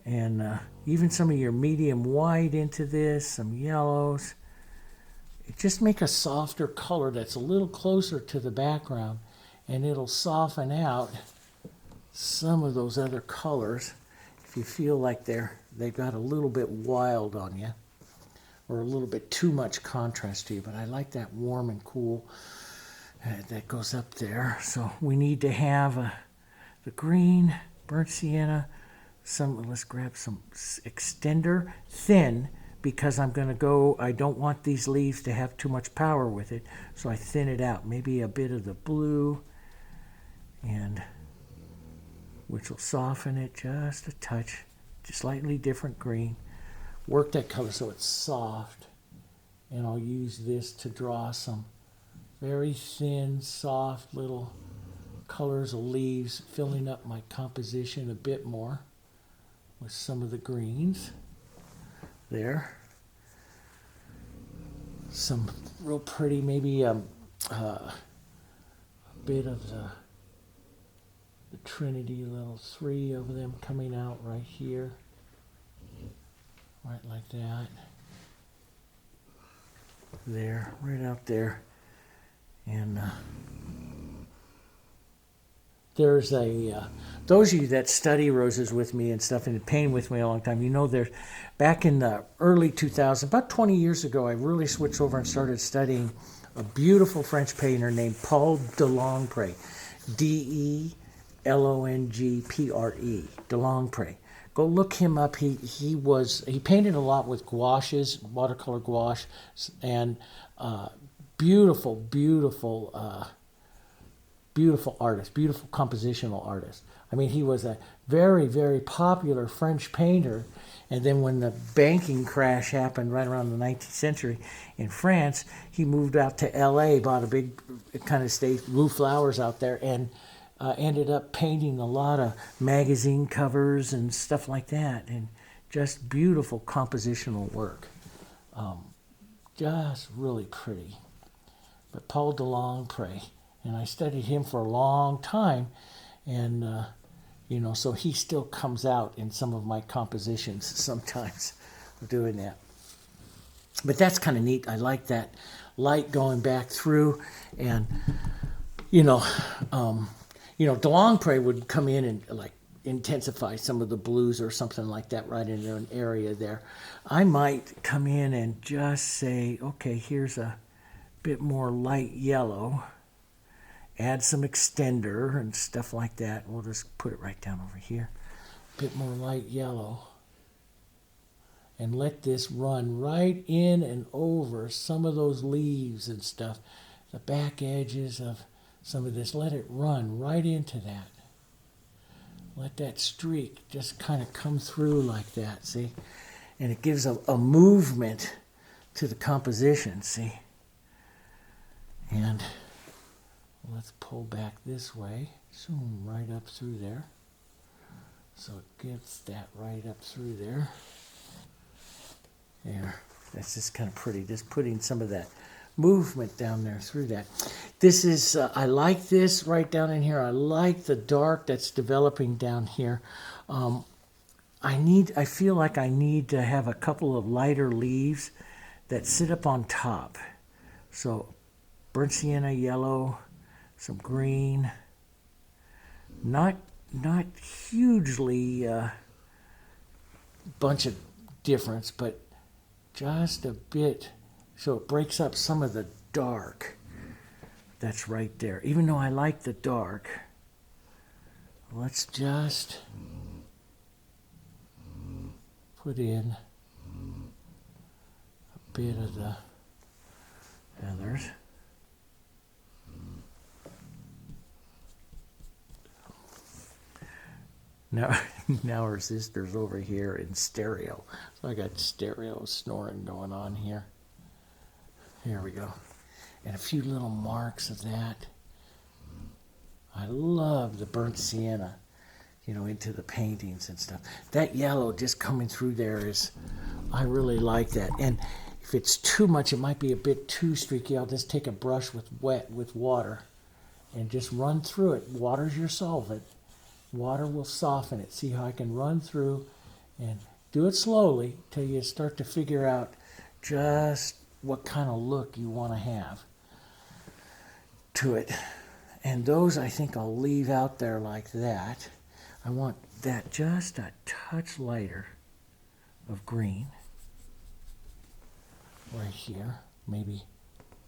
and even some of your medium white into this, some yellows. It just make a softer color that's a little closer to the background, and it'll soften out some of those other colors if you feel like they've got a little bit wild on you or a little bit too much contrast to you. But I like that warm and cool that goes up there. So we need to have the green, burnt sienna, let's grab some extender, thin, because I don't want these leaves to have too much power with it, so I thin it out. Maybe a bit of the blue, and which will soften it just a touch, just slightly different green. Work that color so it's soft, and I'll use this to draw some very thin, soft little colors of leaves, filling up my composition a bit more with some of the greens there. Some real pretty, maybe a bit of the Trinity, little 3 of them coming out right here, right like that. There, right out there. And there's those of you that study roses with me and stuff and paint with me a long time, you know, back in the early 2000s, about 20 years ago, I really switched over and started studying a beautiful French painter named Paul Delongpre, D-E-L-O-N-G-P-R-E, Delongpre. Go look him up. He painted a lot with gouaches, watercolor gouache, and beautiful artist, beautiful compositional artist. I mean, he was a very, very popular French painter, and then when the banking crash happened right around the 19th century in France, he moved out to LA, bought a big kind of estate, grew flowers out there, and ended up painting a lot of magazine covers and stuff like that, and just beautiful compositional work. Just really pretty. But Paul Delongpre, and I studied him for a long time, and so he still comes out in some of my compositions sometimes doing that. But that's kind of neat. I like that light going back through, and Delongpre would come in and like intensify some of the blues or something like that right in an area there. I might come in and just say, okay, here's a bit more light yellow. Add some extender and stuff like that. We'll just put it right down over here. A bit more light yellow. And let this run right in and over some of those leaves and stuff. The back edges of some of this. Let it run right into that. Let that streak just kind of come through like that, see? And it gives a movement to the composition, see? And let's pull back this way, zoom right up through there. So it gets that right up through there. There, that's just kind of pretty, just putting some of that movement down there through that. This is, I like this right down in here. I like the dark that's developing down here. I feel like I need to have a couple of lighter leaves that sit up on top. So burnt sienna yellow, some green, not hugely bunch of difference, but just a bit, so it breaks up some of the dark that's right there. Even though I like the dark, let's just put in a bit of the feathers. Now our sister's over here in stereo. So I got stereo snoring going on here. Here we go. And a few little marks of that. I love the burnt sienna, you know, into the paintings and stuff. That yellow just coming through there is, I really like that. And if it's too much, it might be a bit too streaky. I'll just take a brush with water and just run through it. Water's your solvent. Water will soften it. See how I can run through and do it slowly till you start to figure out just what kind of look you want to have to it. And those I think I'll leave out there like that. I want that just a touch lighter of green right here, maybe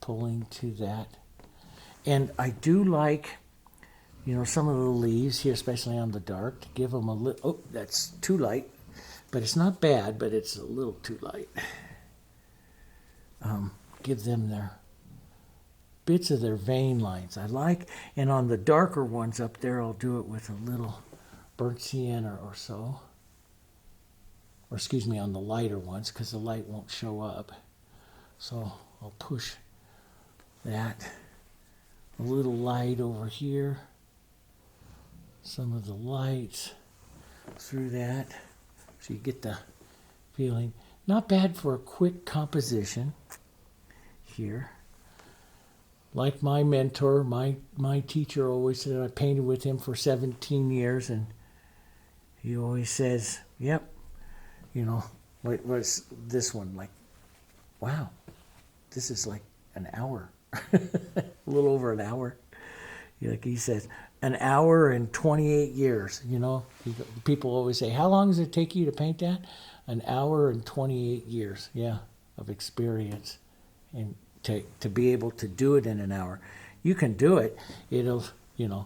pulling to that. And I do like, you know, some of the leaves here, especially on the dark, to give them a little, oh, that's too light, but it's not bad, but it's a little too light. Give them their bits of their vein lines. I like, and on the darker ones up there, I'll do it with a little burnt sienna or so. Or excuse me, on the lighter ones, because the light won't show up. So I'll push that. A little light over here. Some of the lights through that. So you get the feeling. Not bad for a quick composition here. Like my mentor, my teacher always said, I painted with him for 17 years, and he always says, yep, you know, what was this one? Like, wow, this is like an hour, a little over an hour. Like he says, an hour and 28 years, you know. People always say, how long does it take you to paint that? An hour and 28 years, yeah, of experience. And to be able to do it in an hour. You can do it. It'll, you know,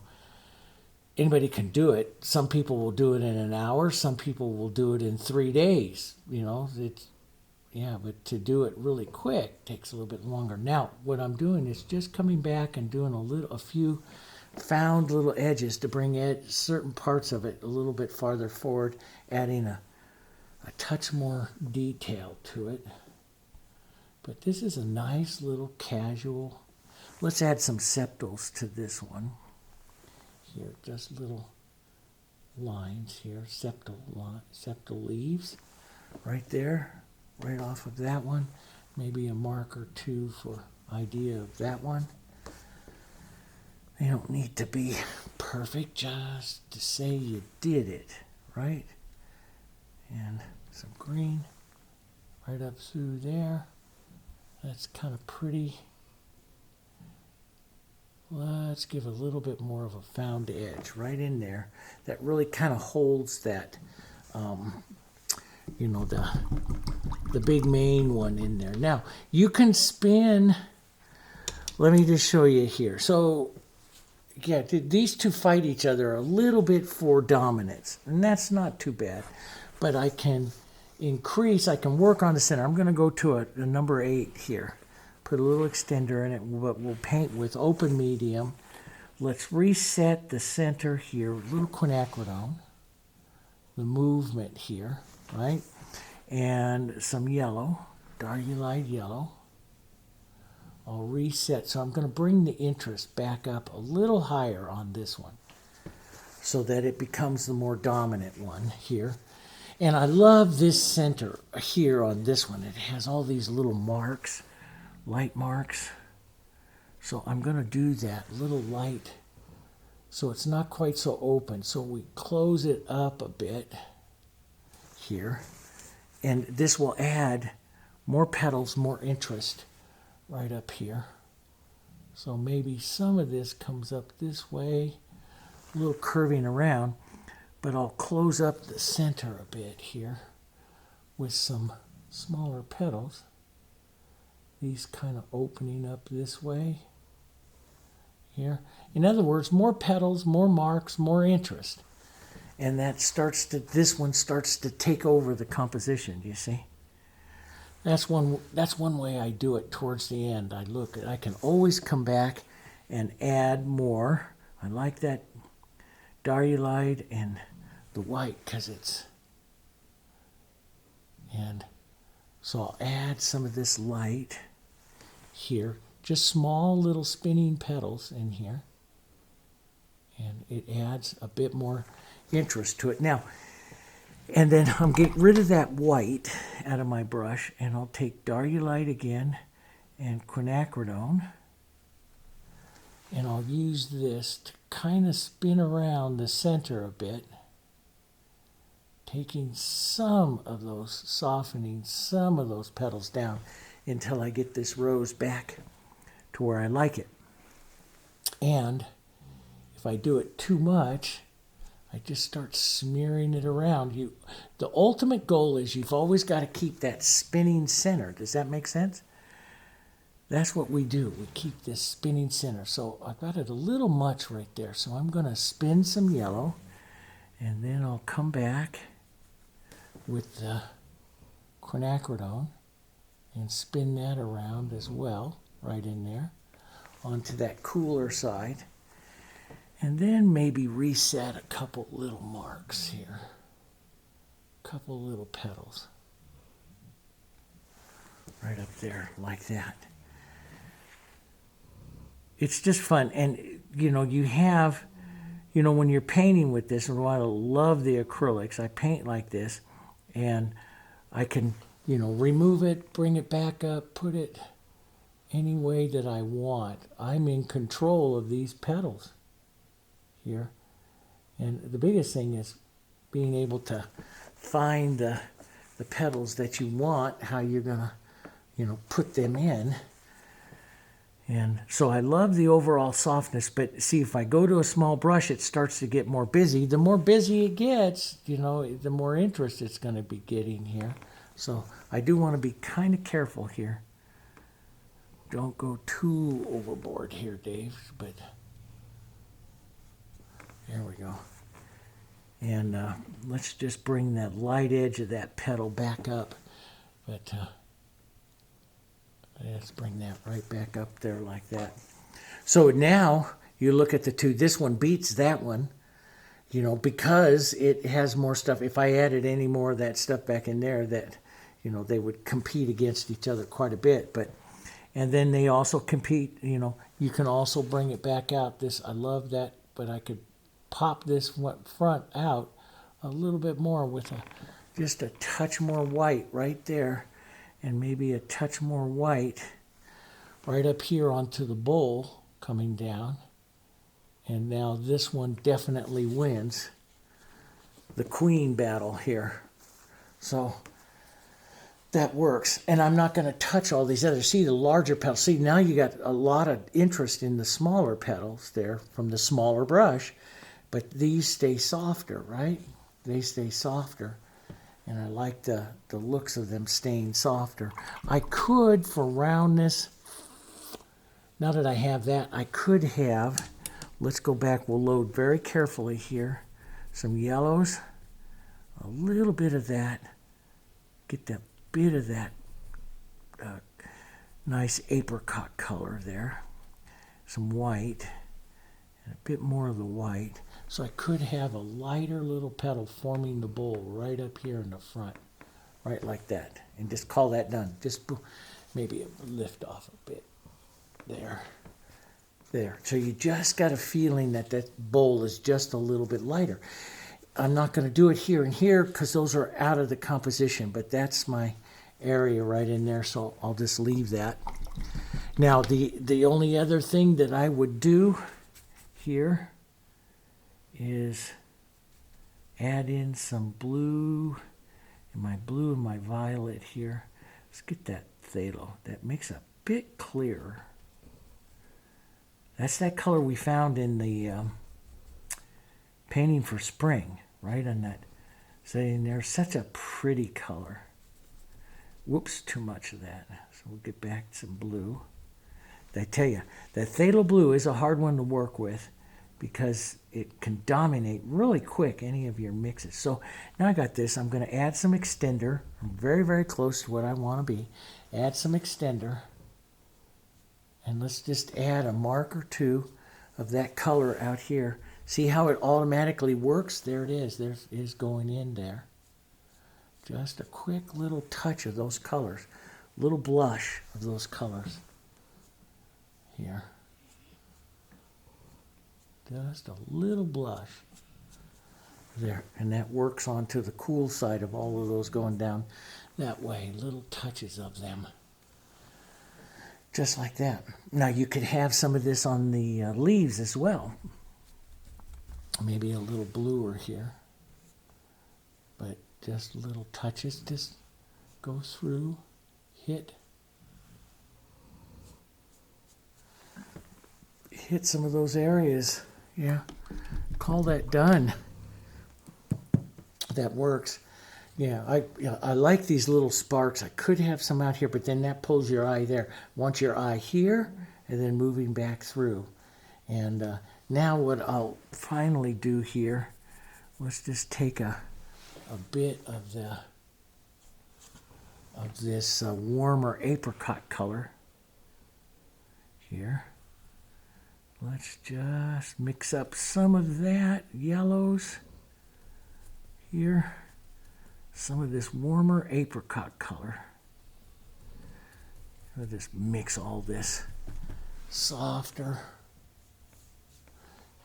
anybody can do it. Some people will do it in an hour. Some people will do it in 3 days. You know, it's, yeah, but to do it really quick takes a little bit longer. Now, what I'm doing is just coming back and doing a few found little edges to bring certain parts of it a little bit farther forward, adding a touch more detail to it. But this is a nice little casual. Let's add some septals to this one. Here, just little lines here, septal leaves, right there, right off of that one. Maybe a mark or two for idea of that one. They don't need to be perfect, just to say you did it, right? And some green right up through there. That's kind of pretty. let's give a little bit more of a found edge right in there that really kind of holds that, you know, the big main one in there. Now, you can spin, let me just show you here. So, yeah, these two fight each other a little bit for dominance, and that's not too bad. But I can increase, I can work on the center. I'm going to go to a number 8 here. Put a little extender in it, but we'll paint with open medium. Let's reset the center here, a little quinacridone, the movement here, right? And some yellow, Diarylide Yellow. I'll reset, so I'm going to bring the interest back up a little higher on this one so that it becomes the more dominant one here. And I love this center here on this one. It has all these little marks, light marks. So I'm going to do that little light so it's not quite so open. So we close it up a bit here. And this will add more petals, more interest right up here. So maybe some of this comes up this way, a little curving around, but I'll close up the center a bit here with some smaller petals. These kind of opening up this way here. In other words, more petals, more marks, more interest. And that starts to, this one starts to take over the composition, do you see? That's one way I do it towards the end. I can always come back and add more. I like that Diarylide and the white because it's, and so I'll add some of this light here, just small little spinning petals in here, and it adds a bit more interest to it. Now, and then I'm getting rid of that white out of my brush, and I'll take Diarylide again and Quinacridone, and I'll use this to kind of spin around the center a bit, taking some of those, softening some of those petals down until I get this rose back to where I like it. And if I do it too much, I just start smearing it around. The ultimate goal is you've always got to keep that spinning center. Does that make sense? That's what we do. We keep this spinning center. So I've got it a little much right there. So I'm going to spin some yellow, and then I'll come back with the quinacridone and spin that around as well, right in there, onto that cooler side. And then maybe reset a couple little marks here. A couple little petals. Right up there, like that. It's just fun. And, you know, you have, you know, when you're painting with this, and I love the acrylics, I paint like this, and I can, you know, remove it, bring it back up, put it any way that I want. I'm in control of these petals here. And the biggest thing is being able to find the petals that you want, how you're going to, you know, put them in. And so I love the overall softness, but see, if I go to a small brush, it starts to get more busy. The more busy it gets, you know, the more interest it's going to be getting here. So I do want to be kind of careful here. Don't go too overboard here, Dave, but there we go. And let's just bring that light edge of that petal back up. But let's bring that right back up there like that. So now you look at the two. This one beats that one, you know, because it has more stuff. If I added any more of that stuff back in there, that, you know, they would compete against each other quite a bit. But and then they also compete, you know, you can also bring it back out. This, I love that, but I could pop this front out a little bit more with just a touch more white right there, and maybe a touch more white right up here onto the bowl coming down. And now this one definitely wins the queen battle here. So that works. And I'm not going to touch all these others. See the larger petals. See, now you got a lot of interest in the smaller petals there from the smaller brush. But these stay softer, right? They stay softer. And I like the looks of them staying softer. I could, for roundness, now that I have that, I could have, let's go back, we'll load very carefully here, some yellows, a little bit of that, get that bit of that nice apricot color there, some white, and a bit more of the white. So I could have a lighter little petal forming the bowl right up here in the front, right like that, and just call that done. Just maybe lift off a bit there. There. So you just got a feeling that that bowl is just a little bit lighter. I'm not going to do it here and here because those are out of the composition, but that's my area right in there, so I'll just leave that. Now the only other thing that I would do here is add in some blue and my violet here. Let's get that phthalo. That makes a bit clearer. That's that color we found in the painting for spring, right on that. Saying there's such a pretty color. Whoops, too much of that. So we'll get back to some blue. I tell you, that Phthalo Blue is a hard one to work with because it can dominate really quick any of your mixes. So now I got this. I'm going to add some extender. I'm very, very close to what I want to be. Add some extender. And let's just add a mark or two of that color out here. See how it automatically works? There it is. There it is going in there. Just a quick little touch of those colors. Little blush of those colors. Here. Just a little blush. There. And that works onto the cool side of all of those going down that way. Little touches of them. Just like that. Now you could have some of this on the leaves as well. Maybe a little bluer here. But just little touches. Just go through. Hit some of those areas. Yeah. Call that done. That works. Yeah, I like these little sparks. I could have some out here, but then that pulls your eye there. Want your eye here, and then moving back through. And now what I'll finally do here, let's just take a bit of this warmer apricot color here. Let's just mix up some of that yellows here. Some of this warmer apricot color. I'll just mix all this softer.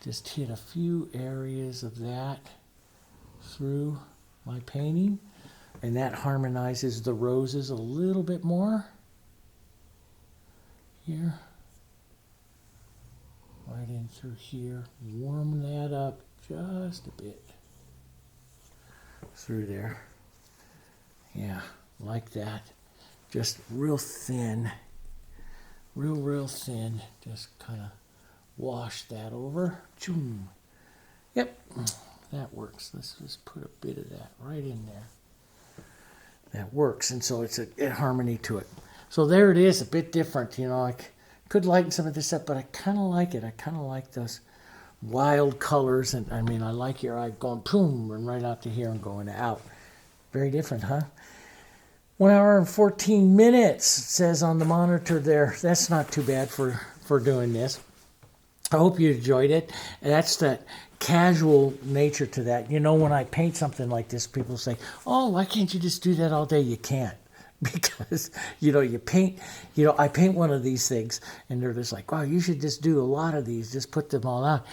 Just hit a few areas of that through my painting, and that harmonizes the roses a little bit more. Here. Right in through here. Warm that up just a bit. Through there. Yeah, like that. Just real thin. Real thin. Just kind of wash that over. Choom. Yep, that works. Let's just put a bit of that right in there. That works, and so it's a harmony to it. So there it is, a bit different. You know, I could lighten some of this up, but I kind of like it. I kind of like those wild colors, and I mean, I like your eye going boom and right out to here and going out. Very different, huh? 1 hour and 14 minutes, it says on the monitor there. That's not too bad for doing this. I hope you enjoyed it. And that's that casual nature to that. You know, when I paint something like this, people say, oh, why can't you just do that all day? You can't. Because, you know, I paint one of these things, and they're just like, wow, you should just do a lot of these. Just put them all out.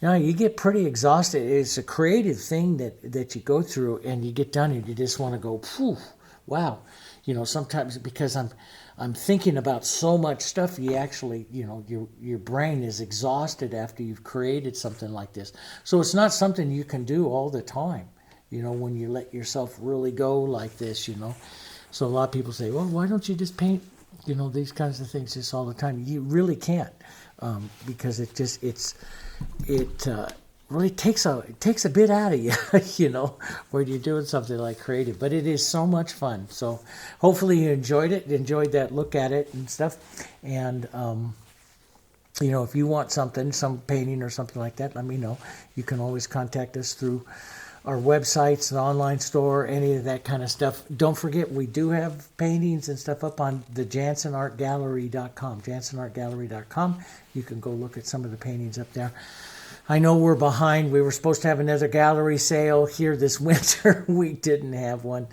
You know, you get pretty exhausted. It's a creative thing that you go through, and you get done, and you just want to go, phew, wow. You know, sometimes because I'm thinking about so much stuff, you actually, you know, your brain is exhausted after you've created something like this. So it's not something you can do all the time, you know, when you let yourself really go like this, you know. So a lot of people say, well, why don't you just paint, you know, these kinds of things just all the time? You really can't, because it really takes a bit out of you, you know, when you're doing something like creative. But it is so much fun. So hopefully you enjoyed enjoyed that look at it and stuff. And you know, if you want something, some painting or something like that, let me know. You can always contact us through our websites, the online store, any of that kind of stuff. Don't forget, we do have paintings and stuff up on the JansenArtGallery.com. JansenArtGallery.com. You can go look at some of the paintings up there. I know we're behind. We were supposed to have another gallery sale here this winter. We didn't have one.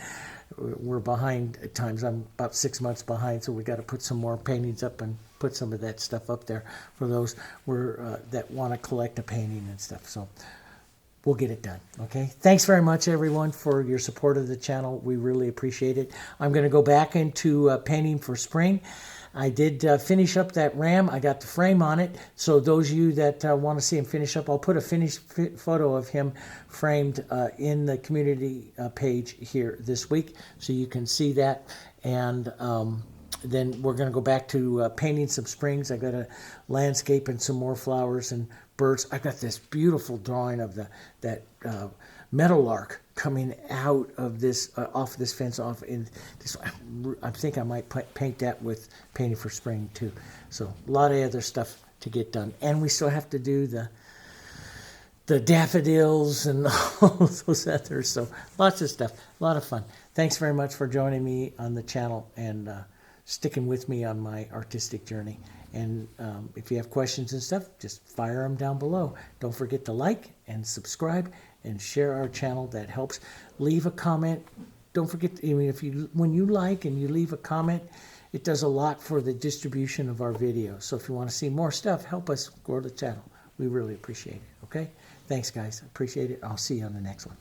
We're behind at times. I'm about 6 months behind, so we got to put some more paintings up and put some of that stuff up there for those that want to collect a painting and stuff. So we'll get it done, okay? Thanks very much, everyone, for your support of the channel. We really appreciate it. I'm going to go back into painting for spring. I did finish up that ram. I got the frame on it. So those of you that want to see him finish up, I'll put a finished photo of him framed in the community page here this week, so you can see that. And then we're going to go back to painting some springs. I got a landscape and some more flowers and birds. I got this beautiful drawing of that meadowlark coming out of this off this fence off in this. I think I might paint that with painting for spring too. So a lot of other stuff to get done, and we still have to do the daffodils and all those others. So lots of stuff, a lot of fun. Thanks very much for joining me on the channel and sticking with me on my artistic journey. And if you have questions and stuff, just fire them down below. Don't forget to like and subscribe and share our channel. That helps. Leave a comment. Don't forget, I mean, when you like and you leave a comment, it does a lot for the distribution of our videos. So if you want to see more stuff, help us grow the channel. We really appreciate it, okay? Thanks, guys. Appreciate it. I'll see you on the next one.